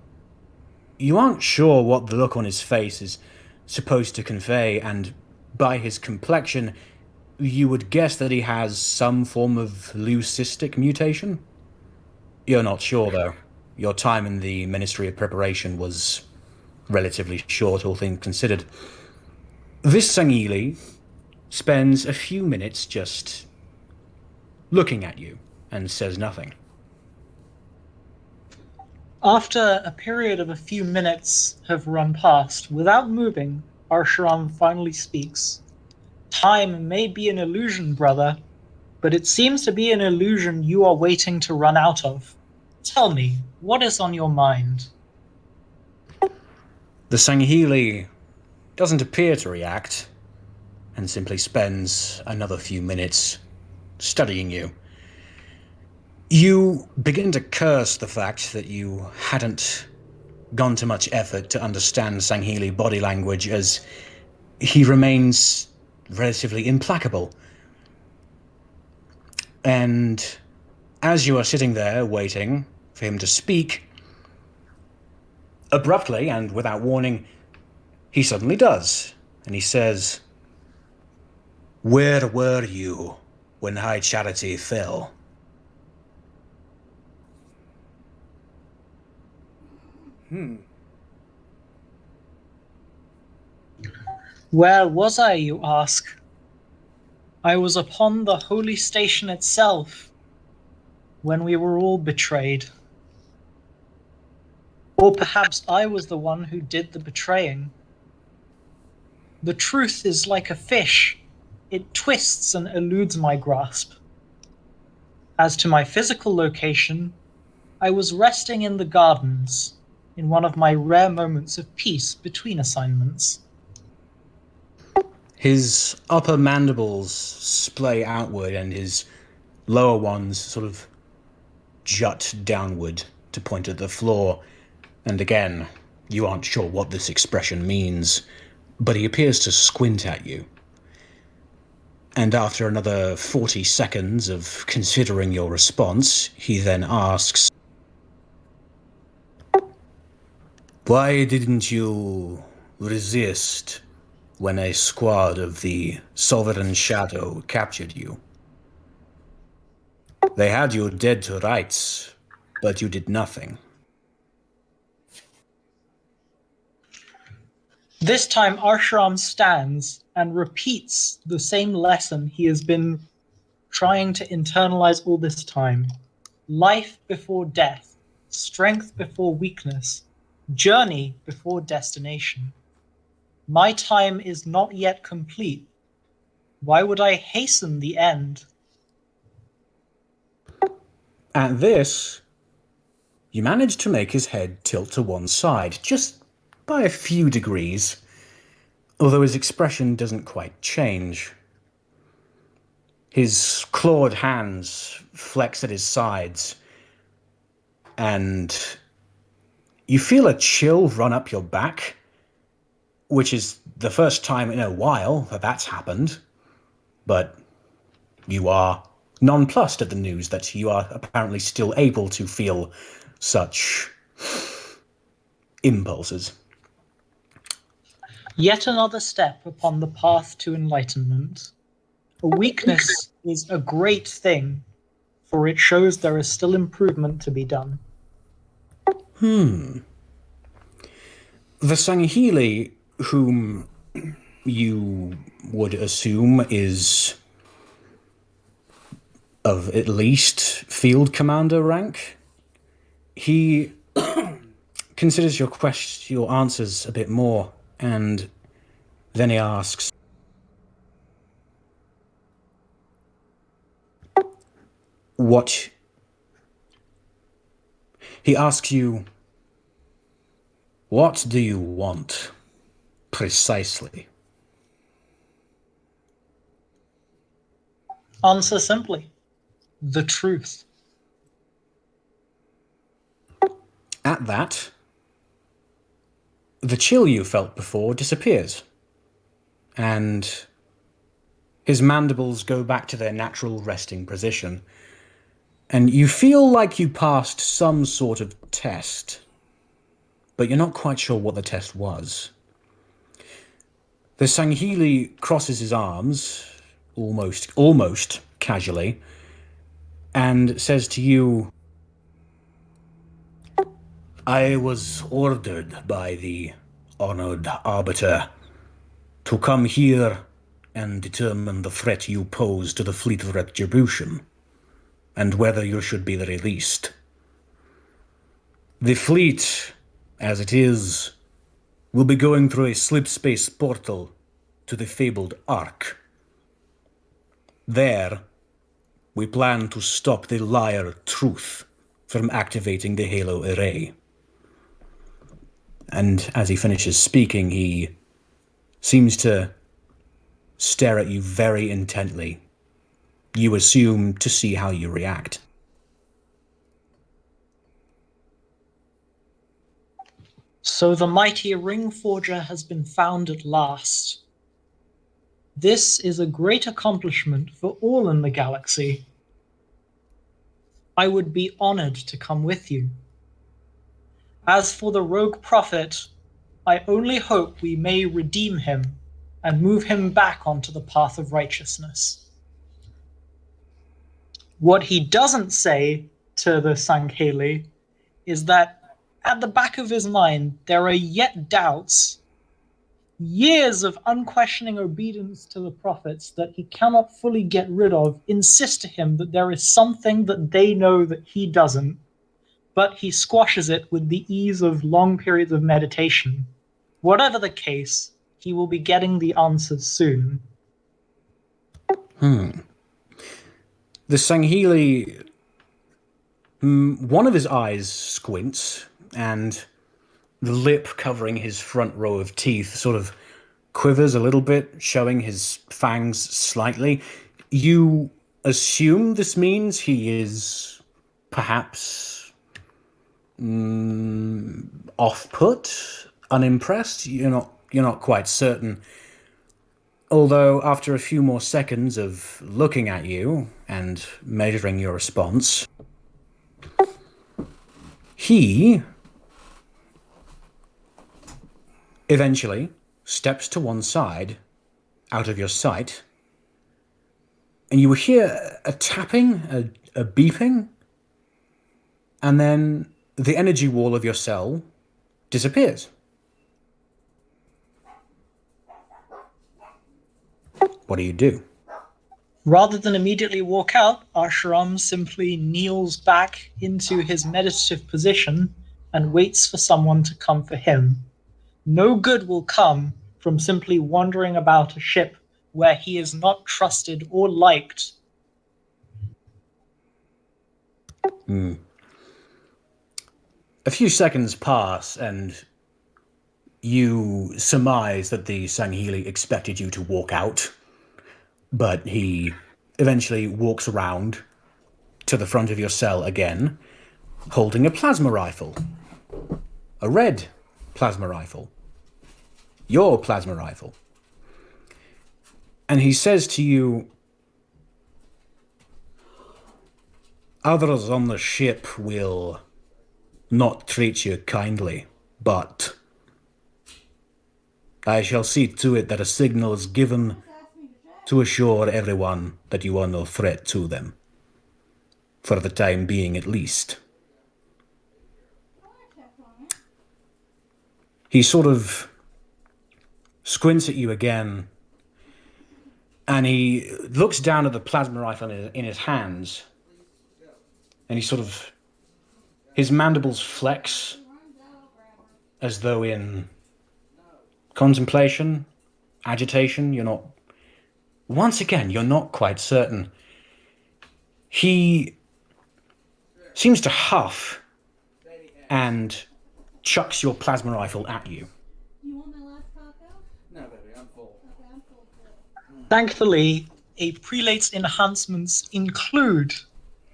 You aren't sure what the look on his face is supposed to convey, and by his complexion, you would guess that he has some form of leucistic mutation. You're not sure, though. Your time in the Ministry of Preparation was relatively short, all things considered. This Sangheili spends a few minutes just looking at you and says nothing. After a period of a few minutes have run past, without moving, Arsharam finally speaks. Time may be an illusion, brother, but it seems to be an illusion you are waiting to run out of. Tell me, what is on your mind? The Sangheili doesn't appear to react, and simply spends another few minutes studying you. You begin to curse the fact that you hadn't gone to much effort to understand Sangheili body language, as he remains relatively implacable. And as you are sitting there waiting for him to speak, abruptly and without warning, he suddenly does, and he says, "Where were you when High Charity fell?" Where was I, you ask? I was upon the holy station itself, when we were all betrayed. Or perhaps I was the one who did the betraying. The truth is like a fish. It twists and eludes my grasp. As to my physical location, I was resting in the gardens, in one of my rare moments of peace between assignments. His upper mandibles splay outward and his lower ones sort of jut downward to point at the floor. And again, you aren't sure what this expression means, but he appears to squint at you. And after another 40 seconds of considering your response, he then asks, "Why didn't you resist when a squad of the Sovereign Shadow captured you? They had you dead to rights, but you did nothing." This time Arsharam stands and repeats the same lesson he has been trying to internalize all this time. Life before death, strength before weakness, journey before destination. My time is not yet complete. Why would I hasten the end? At this, you manage to make his head tilt to one side, just by a few degrees, although his expression doesn't quite change. His clawed hands flex at his sides, and you feel a chill run up your back, which is the first time in a while that that's happened, but you are nonplussed at the news that you are apparently still able to feel such impulses. Yet another step upon the path to enlightenment. A weakness is a great thing, for it shows there is still improvement to be done. The Sangheili, whom you would assume is of at least field commander rank, he considers your answers a bit more, and then he asks, "What?" He asks you, "What do you want, precisely?" Answer simply. The truth. At that, the chill you felt before disappears, and His mandibles go back to their natural resting position, and you feel like you passed some sort of test, but you're not quite sure what the test was. The Sangheili crosses his arms, almost casually, and says to you, I was ordered by the honored arbiter to come here and determine the threat you pose to the fleet of retribution, and whether you should be released. The fleet, as it is, will be going through a slip-space portal to the fabled Ark. There, we plan to stop the liar Truth from activating the Halo array. And as he finishes speaking, he seems to stare at you very intently. You assume to see how you react. So the mighty Ring Forger has been found at last. This is a great accomplishment for all in the galaxy. I would be honored to come with you. As for the rogue prophet, I only hope we may redeem him and move him back onto the path of righteousness. What he doesn't say to the Sangheili is that at the back of his mind there are yet doubts, years of unquestioning obedience to the prophets that he cannot fully get rid of insist to him that there is something that they know that he doesn't, but he squashes it with the ease of long periods of meditation. Whatever the case, he will be getting the answers soon. The Sangheili, one of his eyes squints, and the lip covering his front row of teeth sort of quivers a little bit, showing his fangs slightly. You assume this means he is perhaps off-put, unimpressed. You're not quite certain. Although after a few more seconds of looking at you and measuring your response, he eventually steps to one side, out of your sight, and you will hear a tapping, a beeping, and then the energy wall of your cell disappears. What do? Rather than immediately walk out, Ashram simply kneels back into his meditative position and waits for someone to come for him. No good will come from simply wandering about a ship where he is not trusted or liked. A few seconds pass, and you surmise that the Sangheili expected you to walk out, but he eventually walks around to the front of your cell again, holding a plasma rifle. A red plasma rifle. Your plasma rifle. And he says to you, others on the ship will not treat you kindly, but I shall see to it that a signal is given to assure everyone that you are no threat to them. For the time being, at least. He sort of squints at you again, and he looks down at the plasma rifle in his hands, and his mandibles flex as though in contemplation, agitation. Once again, you're not quite certain. He seems to huff and chucks your plasma rifle at you. You want my last taco? No, baby, I'm full. Okay, I'm full. Thankfully, a prelate's enhancements include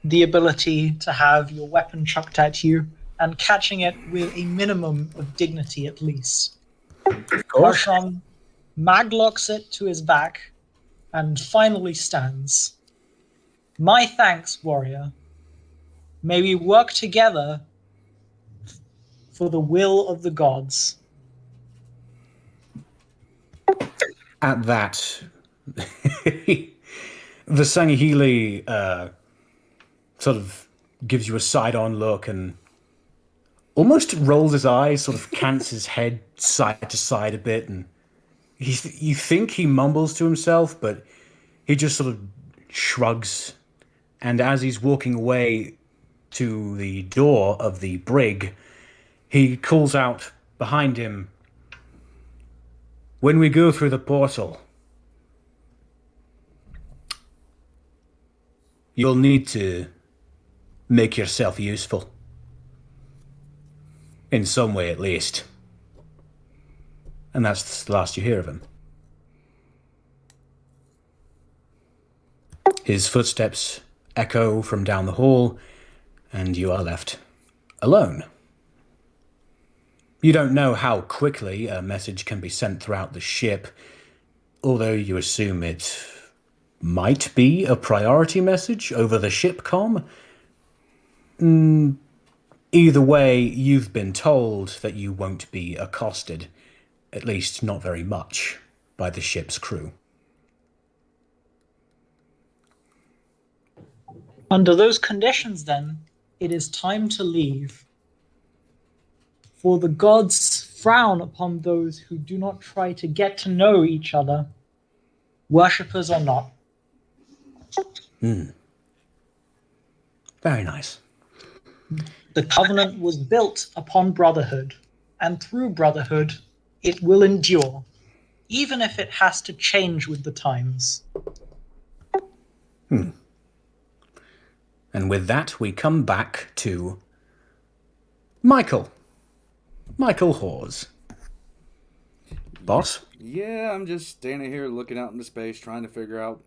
the ability to have your weapon chucked at you and catching it with a minimum of dignity at least. Of course. Ashram maglocks it to his back and finally stands. My thanks, warrior. May we work together for the will of the gods. At that, the Sangheili sort of gives you a side-on look and almost rolls his eyes, sort of cants his head side to side a bit, and you think he mumbles to himself, but he just sort of shrugs. And as he's walking away to the door of the brig, he calls out behind him, "When we go through the portal, you'll need to make yourself useful. In some way, at least." And that's the last you hear of him. His footsteps echo from down the hall, and you are left alone. You don't know how quickly a message can be sent throughout the ship, although you assume it might be a priority message over the ship comm. Either way, you've been told that you won't be accosted, at least not very much, by the ship's crew. Under those conditions, then, it is time to leave. For the gods frown upon those who do not try to get to know each other, worshippers or not. Very nice. The covenant was built upon brotherhood, and through brotherhood, it will endure, even if it has to change with the times. And with that, we come back to Michael Hawes. Boss? Yeah, I'm just standing here looking out into space, trying to figure out,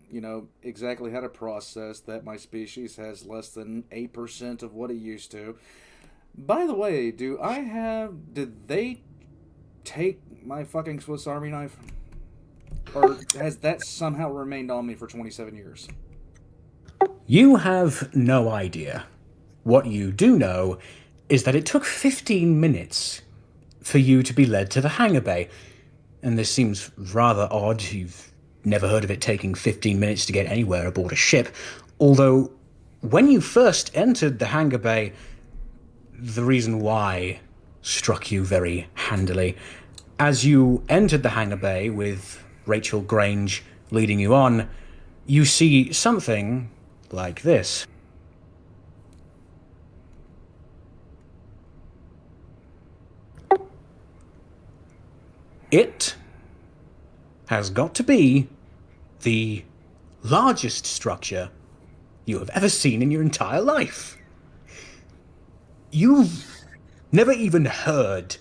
exactly how to process that my species has less than 8% of what it used to. By the way, did they take my fucking Swiss Army knife? Or has that somehow remained on me for 27 years? You have no idea. What you do know is that it took 15 minutes for you to be led to the hangar bay. And this seems rather odd. You've never heard of it taking 15 minutes to get anywhere aboard a ship. Although, when you first entered the hangar bay, the reason why struck you very handily. As you entered the hangar bay with Rachel Grange leading you on, you see something like this. It has got to be the largest structure you have ever seen in your entire life. You've never even heard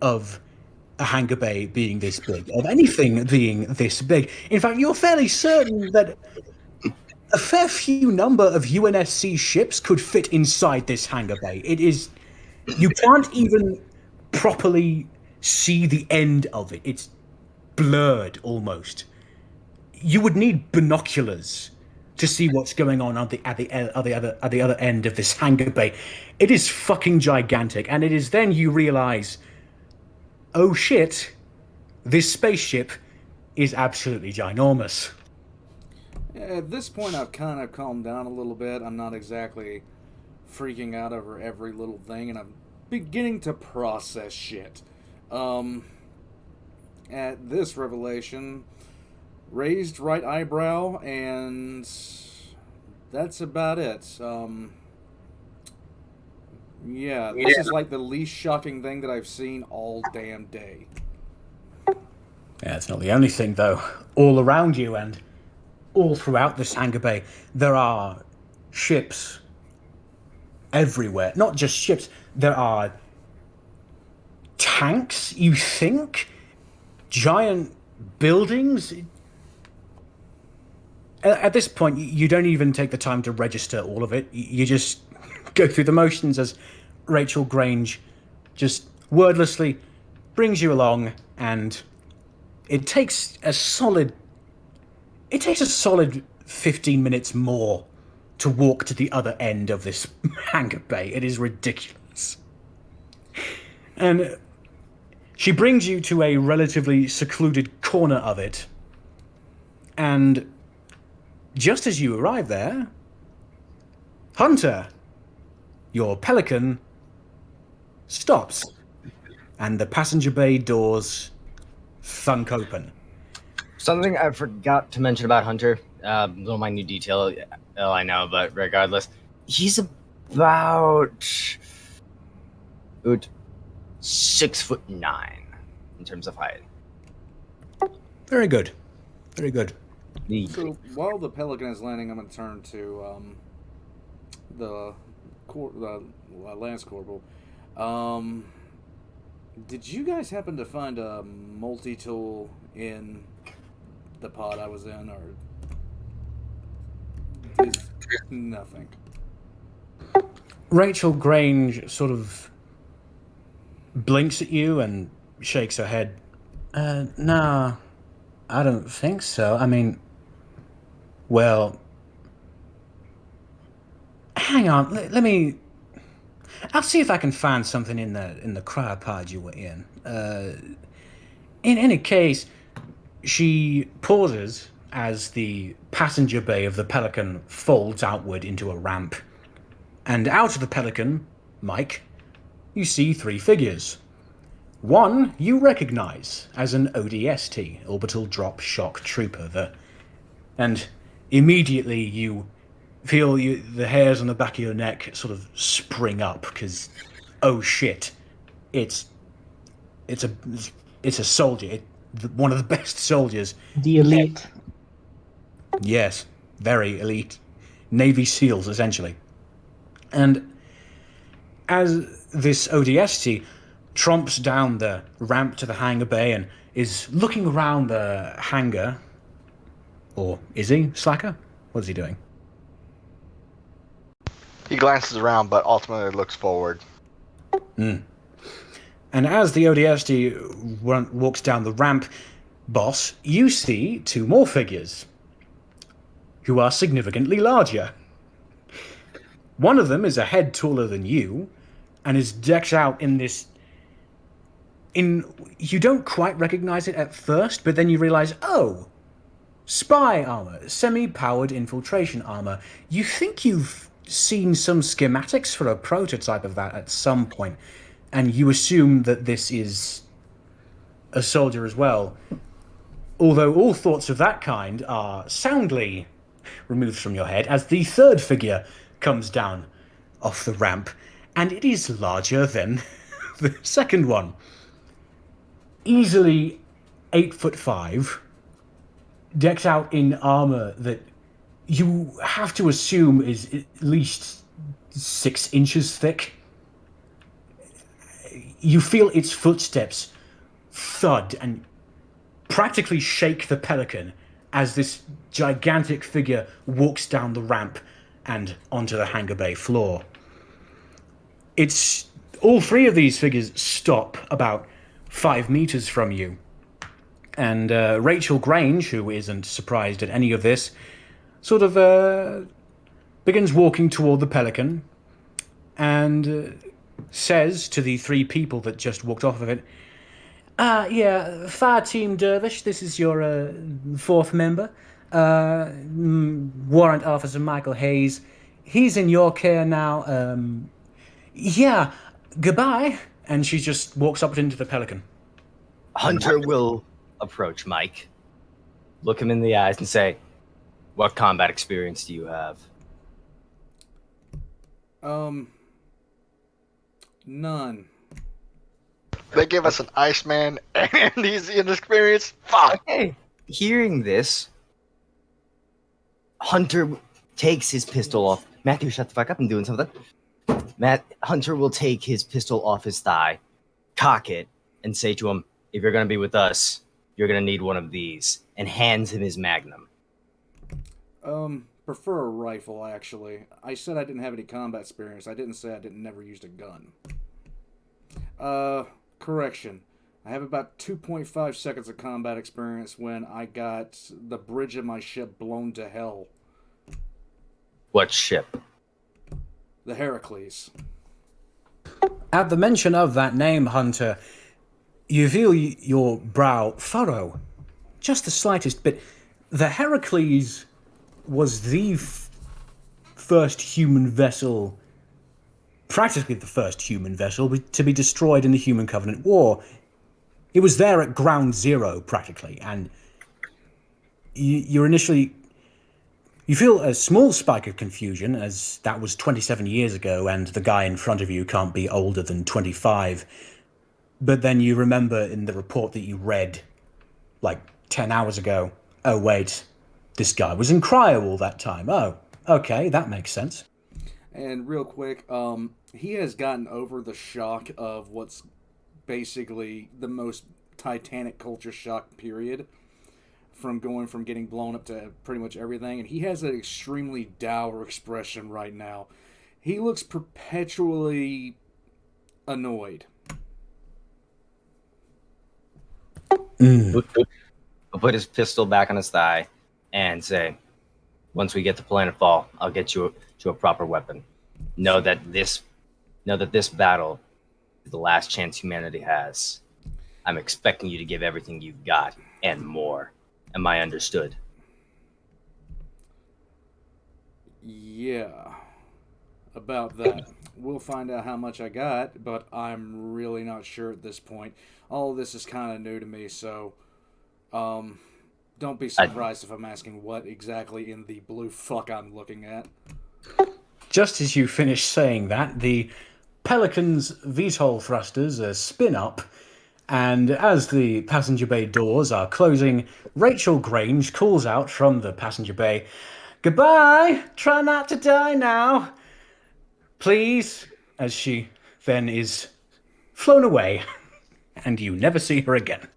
of a hangar bay being this big, of anything being this big. In fact, you're fairly certain that a fair few number of UNSC ships could fit inside this hangar bay. You can't even properly see the end of it. It's blurred almost. You would need binoculars to see what's going on at the other end of this hangar bay. It is fucking gigantic, and it is then you realize, oh shit, this spaceship is absolutely ginormous. At this point, I've kind of calmed down a little bit. I'm not exactly freaking out over every little thing, and I'm beginning to process shit. At this revelation, raised right eyebrow, and that's about it. Yeah, this is like the least shocking thing that I've seen all damn day. Yeah, it's not the only thing, though. All around you and all throughout this hangar bay, there are ships everywhere. Not just ships, there are tanks, you think? Giant buildings? At this point, you don't even take the time to register all of it. You just go through the motions as Rachel Grange just wordlessly brings you along, and it takes a solid It takes a solid 15 minutes more to walk to the other end of this hangar bay. It is ridiculous. And she brings you to a relatively secluded corner of it. And just as you arrive there, Hunter, your pelican, stops. And the passenger bay doors thunk open. Something I forgot to mention about Hunter, little minute detail, I know, but regardless, he's about 6'9" in terms of height. Very good. Very good. So while the pelican is landing, I'm going to turn to the Lance Corporal. Did you guys happen to find a multi-tool in the pod I was in, or nothing? Rachel Grange sort of blinks at you and shakes her head. Nah, I don't think so. I mean, well, hang on. Let me. I'll see if I can find something in the cryopod you were in. In any case, she pauses as the passenger bay of the Pelican folds outward into a ramp. And out of the Pelican, Mike, you see 3 figures. One you recognize as an ODST, Orbital Drop Shock Trooper, and immediately you feel the hairs on the back of your neck sort of spring up, because, oh shit, it's a soldier, one of the best soldiers. The elite. Yes, very elite. Navy SEALs, essentially. And as this ODST tromps down the ramp to the hangar bay and is looking around the hangar, or is he, Slacker? What is he doing? He glances around, but ultimately looks forward. And as the ODST walks down the ramp, boss, you see 2 more figures who are significantly larger. One of them is a head taller than you and is decked out in this... You don't quite recognize it at first, but then you realize, oh, spy armor, semi-powered infiltration armor. You think you've seen some schematics for a prototype of that at some point, and you assume that this is a soldier as well. Although all thoughts of that kind are soundly removed from your head as the 3rd figure comes down off the ramp, and it is larger than the 2nd one. Easily 8'5", decked out in armor that you have to assume is at least 6 inches thick. You feel its footsteps thud and practically shake the Pelican as this gigantic figure walks down the ramp and onto the hangar bay floor. All 3 of these figures stop about 5 meters from you. And Rachel Grange, who isn't surprised at any of this, sort of begins walking toward the Pelican and says to the 3 people that just walked off of it, Fireteam Dervish, this is your 4th member. Warrant-Officer Michael Hayes. He's in your care now. Goodbye. And she just walks up into the Pelican. Hunter will approach Mike, look him in the eyes, and say, "What combat experience do you have?" None. They give us an Iceman and he's inexperienced. Fuck. Okay. Hearing this, Hunter takes his pistol off. Matthew, shut the fuck up. I'm doing something. Hunter will take his pistol off his thigh, cock it, and say to him, "If you're going to be with us, you're going to need one of these," and hands him his magnum. Prefer a rifle, actually. I said I didn't have any combat experience. I didn't say I never used a gun. Correction. I have about 2.5 seconds of combat experience when I got the bridge of my ship blown to hell. What ship? The Heracles. At the mention of that name, Hunter, you feel your brow furrow just the slightest bit. The Heracles was the first human vessel, practically the first human vessel, to be destroyed in the Human Covenant War. It was there at ground zero, practically, and you're initially... You feel a small spike of confusion, as that was 27 years ago, and the guy in front of you can't be older than 25. But then you remember in the report that you read, like 10 hours ago, oh wait, this guy was in cryo all that time. Oh, okay, that makes sense. And real quick, he has gotten over the shock of what's basically the most Titanic culture shock period, from going from getting blown up to pretty much everything, and he has an extremely dour expression right now. He looks perpetually annoyed. He'll put his pistol back on his thigh and say, once we get to Planetfall, I'll get you to a proper weapon. Know that this battle is the last chance humanity has. I'm expecting you to give everything you've got and more. Am I understood? Yeah, about that. We'll find out how much I got, but I'm really not sure at this point. All of this is kind of new to me, so don't be surprised if I'm asking what exactly in the blue fuck I'm looking at. Just as you finish saying that, the Pelican's VTOL thrusters spin up, and as the passenger bay doors are closing, Rachel Grange calls out from the passenger bay, "Goodbye! Try not to die now! Please," as she then is flown away, and you never see her again.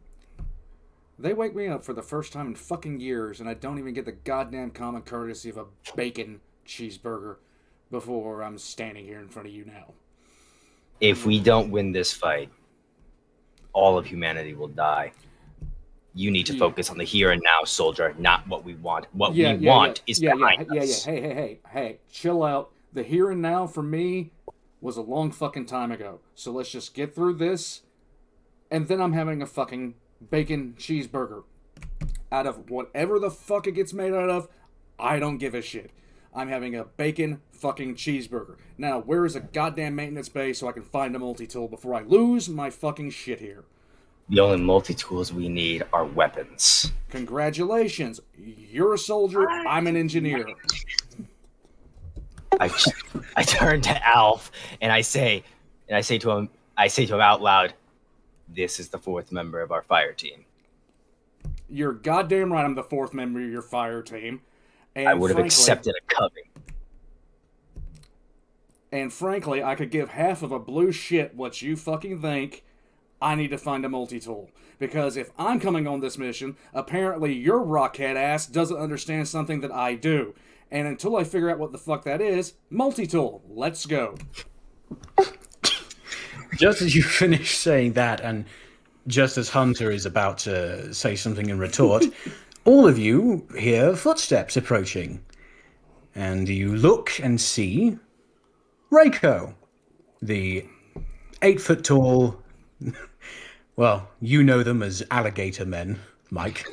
They wake me up for the first time in fucking years, and I don't even get the goddamn common courtesy of a bacon cheeseburger before I'm standing here in front of you now. If we don't win this fight, all of humanity will die. You need to focus on the here and now, soldier, not what we want. What we want is behind us. Hey, chill out. The here and now for me was a long fucking time ago. So let's just get through this, and then I'm having a fucking bacon cheeseburger. Out of whatever the fuck it gets made out of, I don't give a shit. I'm having a bacon fucking cheeseburger. Now, where is a goddamn maintenance bay so I can find a multi-tool before I lose my fucking shit here? The only multi-tools we need are weapons. Congratulations. You're a soldier, I'm an engineer. I turn to Alf and I say to him out loud, "This is the fourth member of our fire team." You're goddamn right I'm the fourth member of your fire team. And I would have accepted a coving. And frankly, I could give half of a blue shit what you fucking think. I need to find a multi-tool. Because if I'm coming on this mission, apparently your rockhead ass doesn't understand something that I do. And until I figure out what the fuck that is, multi-tool. Let's go. Just as you finish saying that, and just as Hunter is about to say something in retort, all of you hear footsteps approaching. And you look and see Rako, the 8-foot-tall... Well, you know them as alligator men, Mike.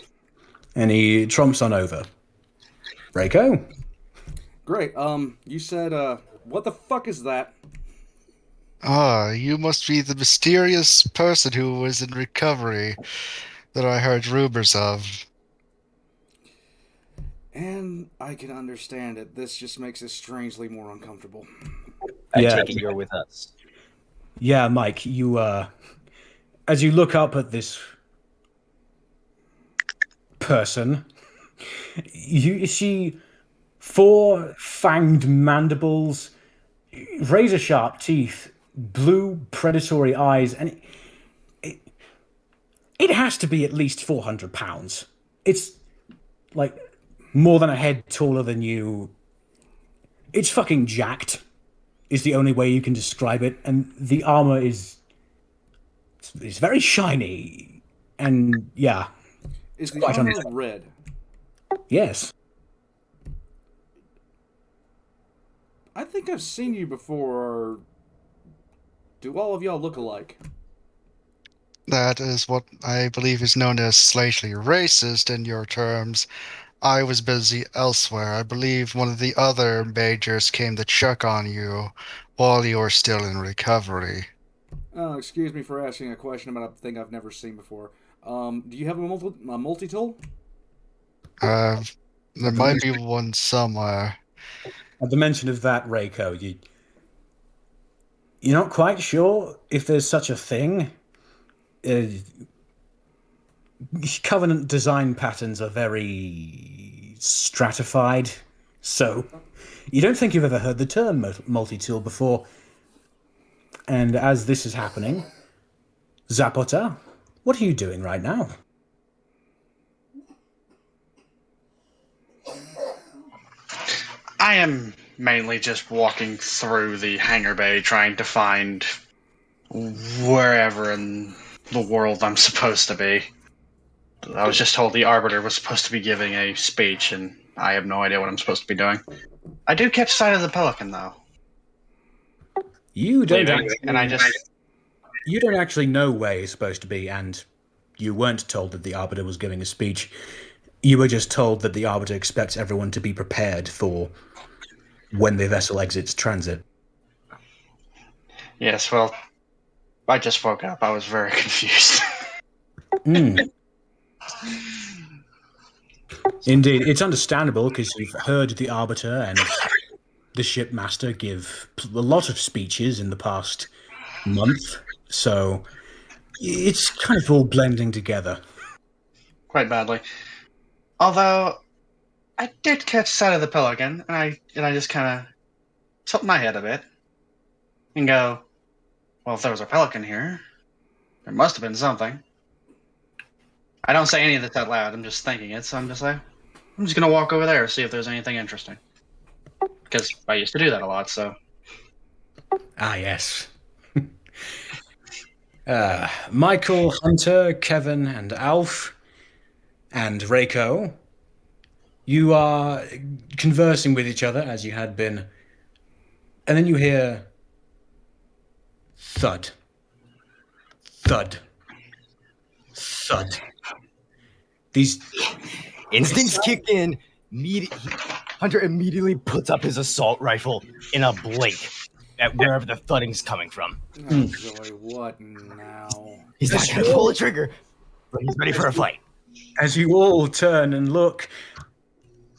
And he tromps on over. Rako? Great. You said, what the fuck is that? Ah, you must be the mysterious person who was in recovery that I heard rumors of. And I can understand it. This just makes it strangely more uncomfortable. I take it you're with us. Yeah, Mike, you, as you look up at this person, you see 4 fanged mandibles, razor-sharp teeth, blue predatory eyes, and it has to be at least 400 pounds. It's like more than a head taller than you. It's fucking jacked, is the only way you can describe it, and the armor is It's very shiny, and yeah, Is the quite armor understandable. red? Yes. I think I've seen you before. Do all of y'all look alike? That is what I believe is known as slightly racist in your terms. I was busy elsewhere. I believe one of the other majors came to check on you while you were still in recovery. Oh, excuse me for asking a question about a thing I've never seen before. Do you have a multi-tool? There might be one somewhere. At the mention of that, Rako, you're not quite sure if there's such a thing. Covenant design patterns are very stratified, so you don't think you've ever heard the term multi-tool before. And as this is happening, Xapota, what are you doing right now? I am mainly just walking through the hangar bay trying to find wherever in the world I'm supposed to be. I was just told the Arbiter was supposed to be giving a speech, and I have no idea what I'm supposed to be doing. I do catch sight of the Pelican, though. You don't Leaving, actually, you don't actually know where you're supposed to be, and you weren't told that the Arbiter was giving a speech. You were just told that the Arbiter expects everyone to be prepared for when the vessel exits transit. Yes, well, I just woke up. I was very confused. Indeed, it's understandable because you've heard the Arbiter and the Shipmaster give a lot of speeches in the past month, so it's kind of all blending together. Quite badly. Although, I did catch sight of the Pelican, and I just kind of tilt my head a bit and go, well, if there was a Pelican here, there must have been something. I don't say any of this out loud, I'm just thinking it, so I'm just like, I'm just going to walk over there and see if there's anything interesting. Because I used to do that a lot, so. Ah, yes. Michael, Hunter, Kevin, and Alf, and Rako, you are conversing with each other as you had been, and then you hear thud, thud, thud. These Instincts kick in. Hunter immediately puts up his assault rifle in a blink at wherever the thudding's coming from. Oh, joy, what now? He's not going to pull the trigger, but he's ready for a fight. As you all turn and look,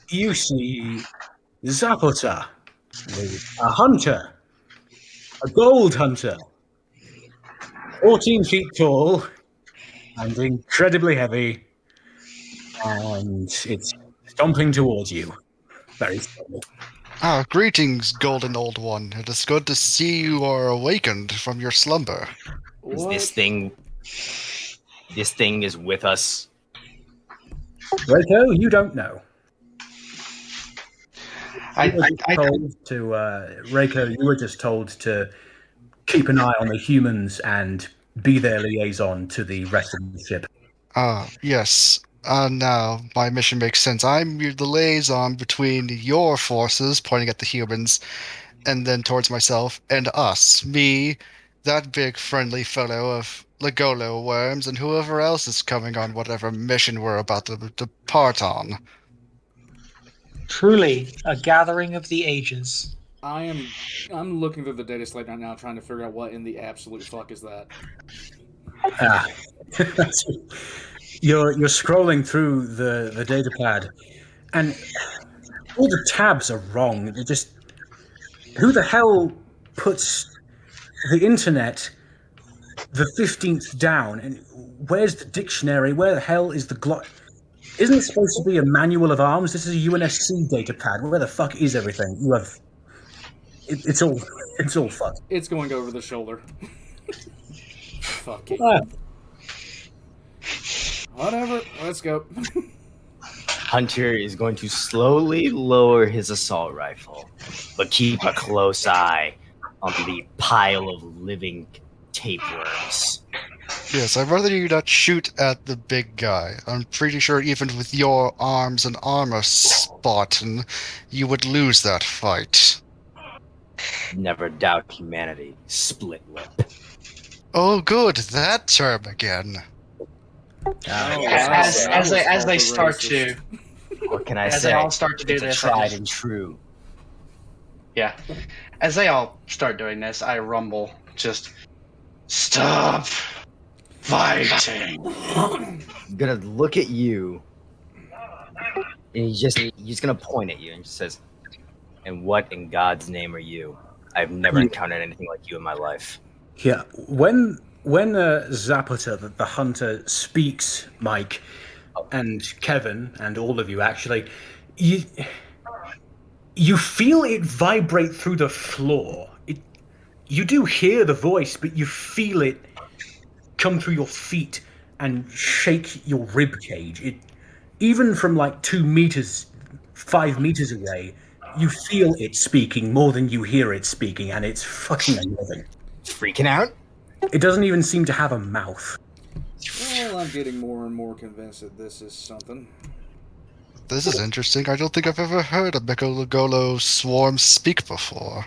you see Xapota, a hunter, a gold hunter, 14 feet tall and incredibly heavy, and it's stomping towards you. Very slowly. Ah, greetings, golden old one. It is good to see you are awakened from your slumber. Is this thing is with us? Rako, you don't know. Rako, you were just told to keep an eye on the humans and be their liaison to the rest of the ship. Yes. Now my mission makes sense. I'm the liaison between your forces, pointing at the humans, and then towards myself, and us. Me, that big friendly fellow of Mgalekgolo worms, and whoever else is coming on whatever mission we're about to depart on. Truly, a gathering of the ages. I'm looking through the data slate right now, trying to figure out what in the absolute fuck is that. You're scrolling through the data pad, and all the tabs are wrong. They're just, who the hell puts the internet the 15th down? And where's the dictionary? Where the hell is the Isn't it supposed to be a manual of arms? This is a UNSC data pad. Where the fuck is everything? You have. It's all fucked. It's going over the shoulder. Fuck it. Whatever. Let's go. Hunter is going to slowly lower his assault rifle, but keep a close eye on the pile of living tapeworms. Yes, I'd rather you not shoot at the big guy. I'm pretty sure even with your arms and armor, Spartan, you would lose that fight. Never doubt humanity. Split lip. Oh, good, that term again. As they start to, What can I as say? they all start to do It's a this, I tried just- and true. yeah, as they all start doing this, I rumble, just stop fighting. I'm gonna look at you, and he's just gonna point at you and just says, "And what in God's name are you? I've never encountered anything like you in my life." Yeah, when Xapota, the hunter, speaks, Mike, and Kevin, and all of you actually, you feel it vibrate through the floor. You do hear the voice, but you feel it come through your feet and shake your rib cage. Even from like 2 meters, 5 meters away, you feel it speaking more than you hear it speaking, and it's fucking annoying. Freaking out? It doesn't even seem to have a mouth. Well, I'm getting more and more convinced that this is something. This is interesting. I don't think I've ever heard a Mgalekgolo swarm speak before.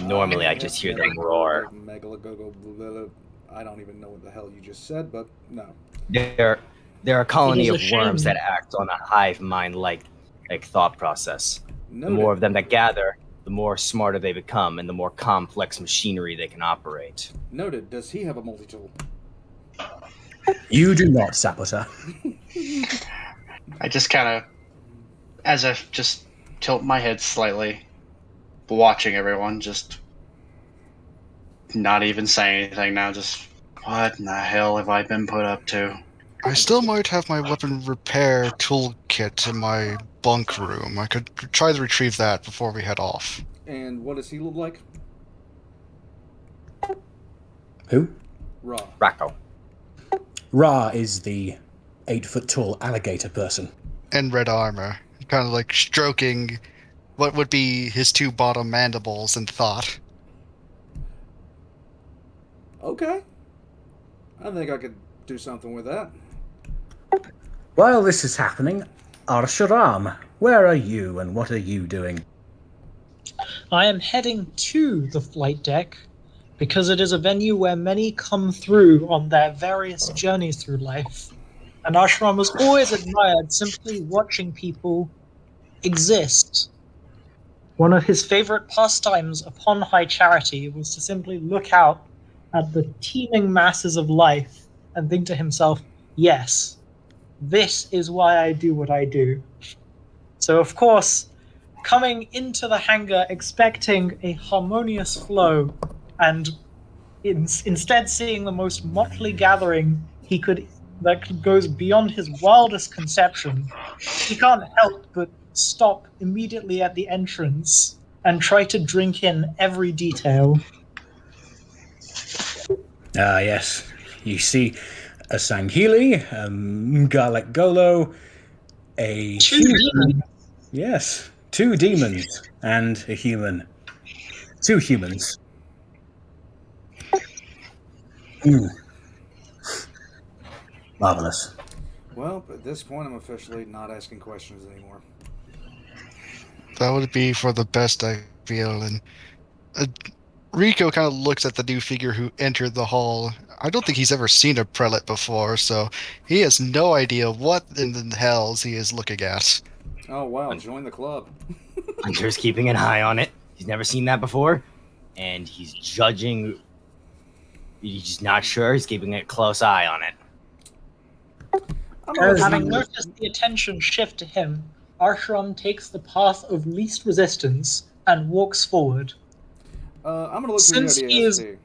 Normally, I just hear them roar. Mgalekgolo, I don't even know what the hell you just said, but no. They're a colony It of is a worms shame. that act on a hive mind like thought process. The Noted. more of them that gather, the more smarter they become, and the more complex machinery they can operate. Noted. Does he have a multi-tool? You do not, Xapota. I just kind of, as if just tilt my head slightly, watching everyone, just not even saying anything now. Just, what in the hell have I been put up to? I still might have my weapon repair toolkit in my bunk room. I could try to retrieve that before we head off. And what does he look like? Who? Raw. Rako. Ra is the 8-foot-tall alligator person. In red armor. Kind of like stroking what would be his two bottom mandibles in thought. Okay. I think I could do something with that. While this is happening, Arsharam, where are you and what are you doing? I am heading to the flight deck because it is a venue where many come through on their various journeys through life. And Ashram was always admired simply watching people exist. One of his favorite pastimes upon high charity was to simply look out at the teeming masses of life and think to himself, yes, this is why I do what I do. So, of course, coming into the hangar expecting a harmonious flow and instead seeing the most motley gathering that goes beyond his wildest conception, he can't help but stop immediately at the entrance and try to drink in every detail. Ah, yes. You see a Sangheili, a Mgalekgolo, a Two human. demons. Yes, 2 demons and a human. 2 humans. Marvelous. Well, at this point, I'm officially not asking questions anymore. That would be for the best, I feel. And Rico kind of looks at the new figure who entered the hall. I don't think he's ever seen a prelate before, so he has no idea what in the hells he is looking at. Oh, wow. Join the club. Hunter's keeping an eye on it. He's never seen that before, and he's judging. He's just not sure. He's keeping a close eye on it. Having noticed the attention shift to him, Arshram takes the path of least resistance and walks forward. I'm going to look through Since the he is- ODST.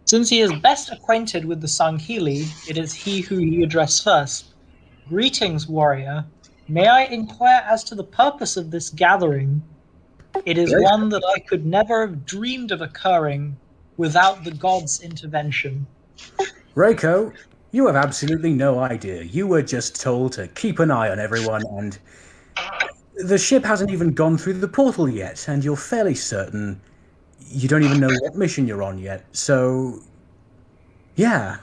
Since he is best acquainted with the Sangheili, it is he who you address first. Greetings, warrior. May I inquire as to the purpose of this gathering? It is Yes. one that I could never have dreamed of occurring without the gods' intervention. Reiko, you have absolutely no idea. You were just told to keep an eye on everyone, and the ship hasn't even gone through the portal yet, and you're fairly certain you don't even know what mission you're on yet. So Yeah.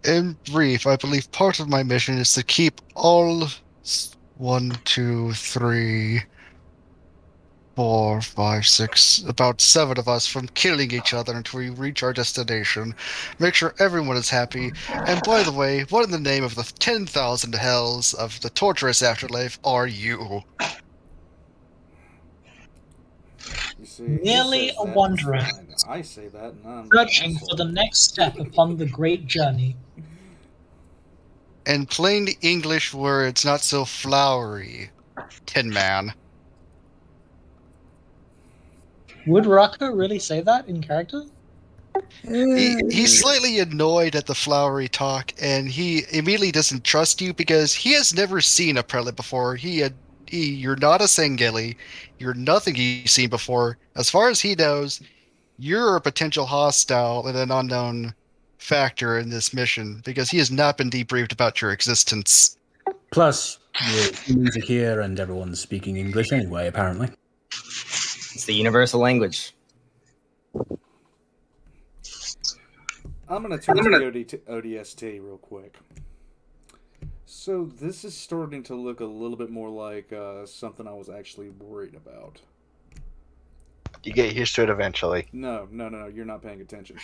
In brief, I believe part of my mission is to keep all 1, 2, 3, 4, 5, 6, about 7 of us from killing each other until we reach our destination. Make sure everyone is happy. And by the way, what in the name of the 10,000 hells of the torturous afterlife are you? You see, Merely he says a that, wanderer. it's fine. I say that, and I'm an Searching asshole. for the next step upon the great journey. In plain English words, not so flowery, Tin Man. Would Rako really say that in character? He's slightly annoyed at the flowery talk, and he immediately doesn't trust you because he has never seen a prelate before. You're not a Sangheili. You're nothing he's seen before. As far as he knows, you're a potential hostile and an unknown factor in this mission because he has not been debriefed about your existence. Plus, the humans are here and everyone's speaking English anyway, apparently. It's the universal language. I'm going to turn to the ODST real quick. So this is starting to look a little bit more like something I was actually worried about. You get used to it eventually. No, you're not paying attention.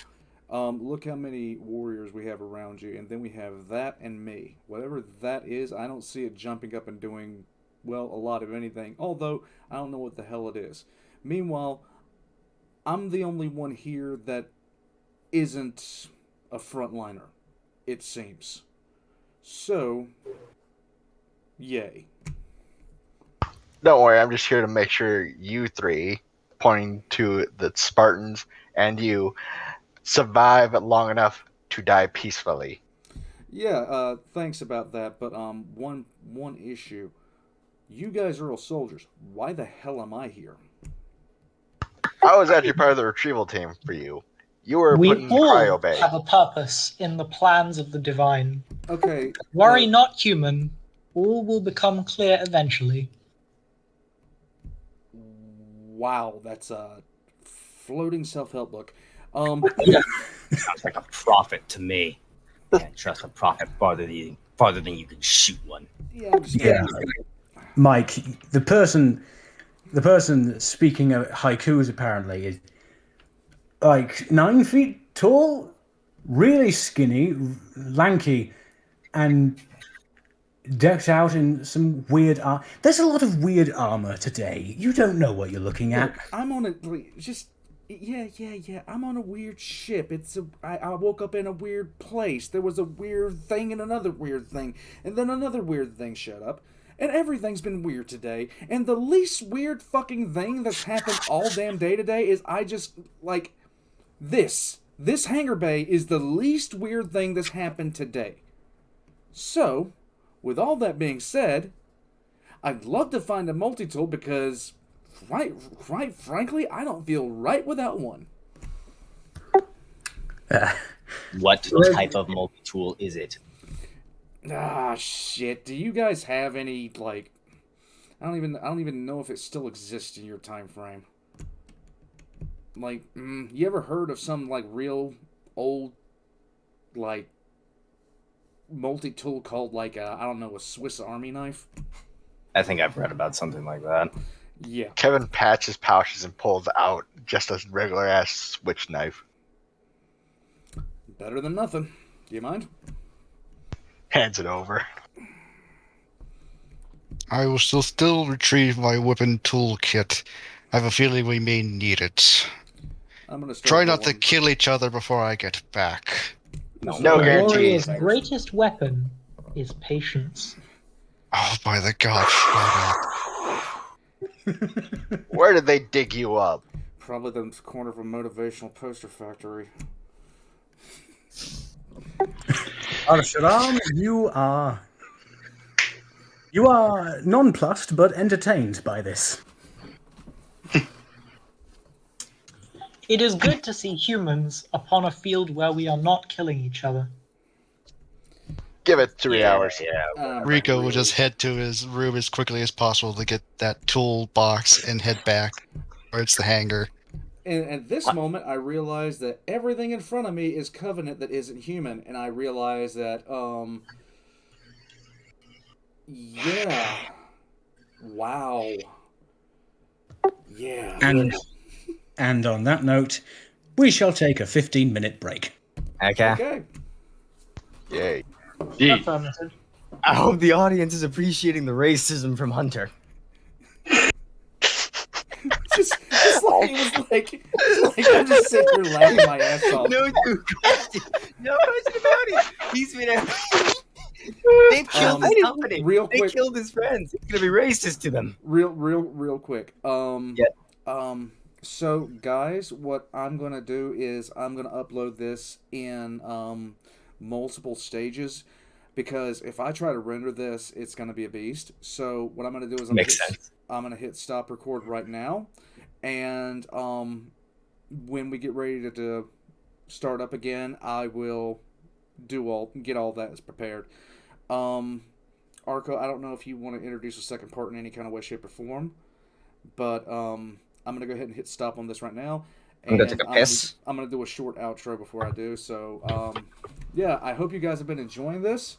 Look how many warriors we have around you, and then we have that and me. Whatever that is, I don't see it jumping up and doing, well, a lot of anything, although I don't know what the hell it is. Meanwhile, I'm the only one here that isn't a frontliner, it seems. So, yay. Don't worry, I'm just here to make sure you three, pointing to the Spartans and you, survive long enough to die peacefully. Yeah, thanks about that, but one issue. You guys are all soldiers. Why the hell am I here? I was actually part of the retrieval team for you. You were put We in all cryo bay. have a purpose in the plans of the divine. Okay. Worry not, human. All will become clear eventually. Wow, that's a floating self-help book. Sounds like a prophet to me. Can't trust a prophet farther than you can shoot one. Yeah. Mike, the person speaking of haikus apparently is like 9 feet tall, really skinny, lanky, and decked out in some weird armor. There's a lot of weird armor today. You don't know what you're looking at. I'm on a I'm on a weird ship. I woke up in a weird place. There was a weird thing and another weird thing, and then another weird thing showed up. And everything's been weird today. And the least weird fucking thing that's happened all damn day today is this. This hangar bay is the least weird thing that's happened today. So, with all that being said, I'd love to find a multi-tool because, right frankly, I don't feel right without one. What type of multi-tool is it? Ah, shit. Do you guys have any, I don't even know if it still exists in your time frame. You ever heard of some, real old, multi-tool called, I don't know, a Swiss Army knife? I think I've read about something like that. Yeah. Kevin pats his pouches and pulls out just a regular ass switch knife. Better than nothing. Do you mind? Hands it over. I will still retrieve my weapon toolkit. I have a feeling we may need it. I'm gonna start Try not to rolling. kill each other before I get back. No The guarantees. warrior's greatest weapon is patience. Oh, by the god, shut up. Where did they dig you up? Probably the corner of a motivational poster factory. Al-Sharam, you are nonplussed but entertained by this. It is good to see humans upon a field where we are not killing each other. Give it 3 hours. Yeah. Rico will just head to his room as quickly as possible to get that toolbox and head back towards the hangar. And at this moment, I realize that everything in front of me is Covenant that isn't human, and I realize that, yeah, wow, yeah. And on that note, we shall take a 15-minute break. Okay. Okay. Yay. Affirmative. I hope the audience is appreciating the racism from Hunter. just like it was like I'm just sitting here laughing my ass off. No question about it. He's been. They've killed his company. Real quick, they killed his friends. It's gonna be racist to them. Real quick. Yeah. So guys, what I'm gonna do is I'm gonna upload this in multiple stages, because if I try to render this, it's gonna be a beast. So what I'm gonna do is I'm gonna hit stop record right now, and when we get ready to start up again, I will get all that as prepared. Arco, I don't know if you want to introduce a second part in any kind of way, shape, or form, but I'm gonna go ahead and hit stop on this right now. I'm gonna take a piss. I'm gonna do a short outro before I do. So yeah, I hope you guys have been enjoying this.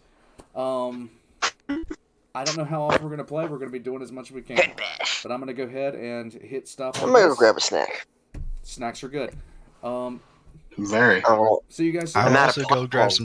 I don't know how often we're gonna play. We're gonna be doing as much as we can, but I'm gonna go ahead and hit stop. I'm gonna go grab a snack. Snacks are good. Very. Oh, See you guys I soon. will not a also go grab some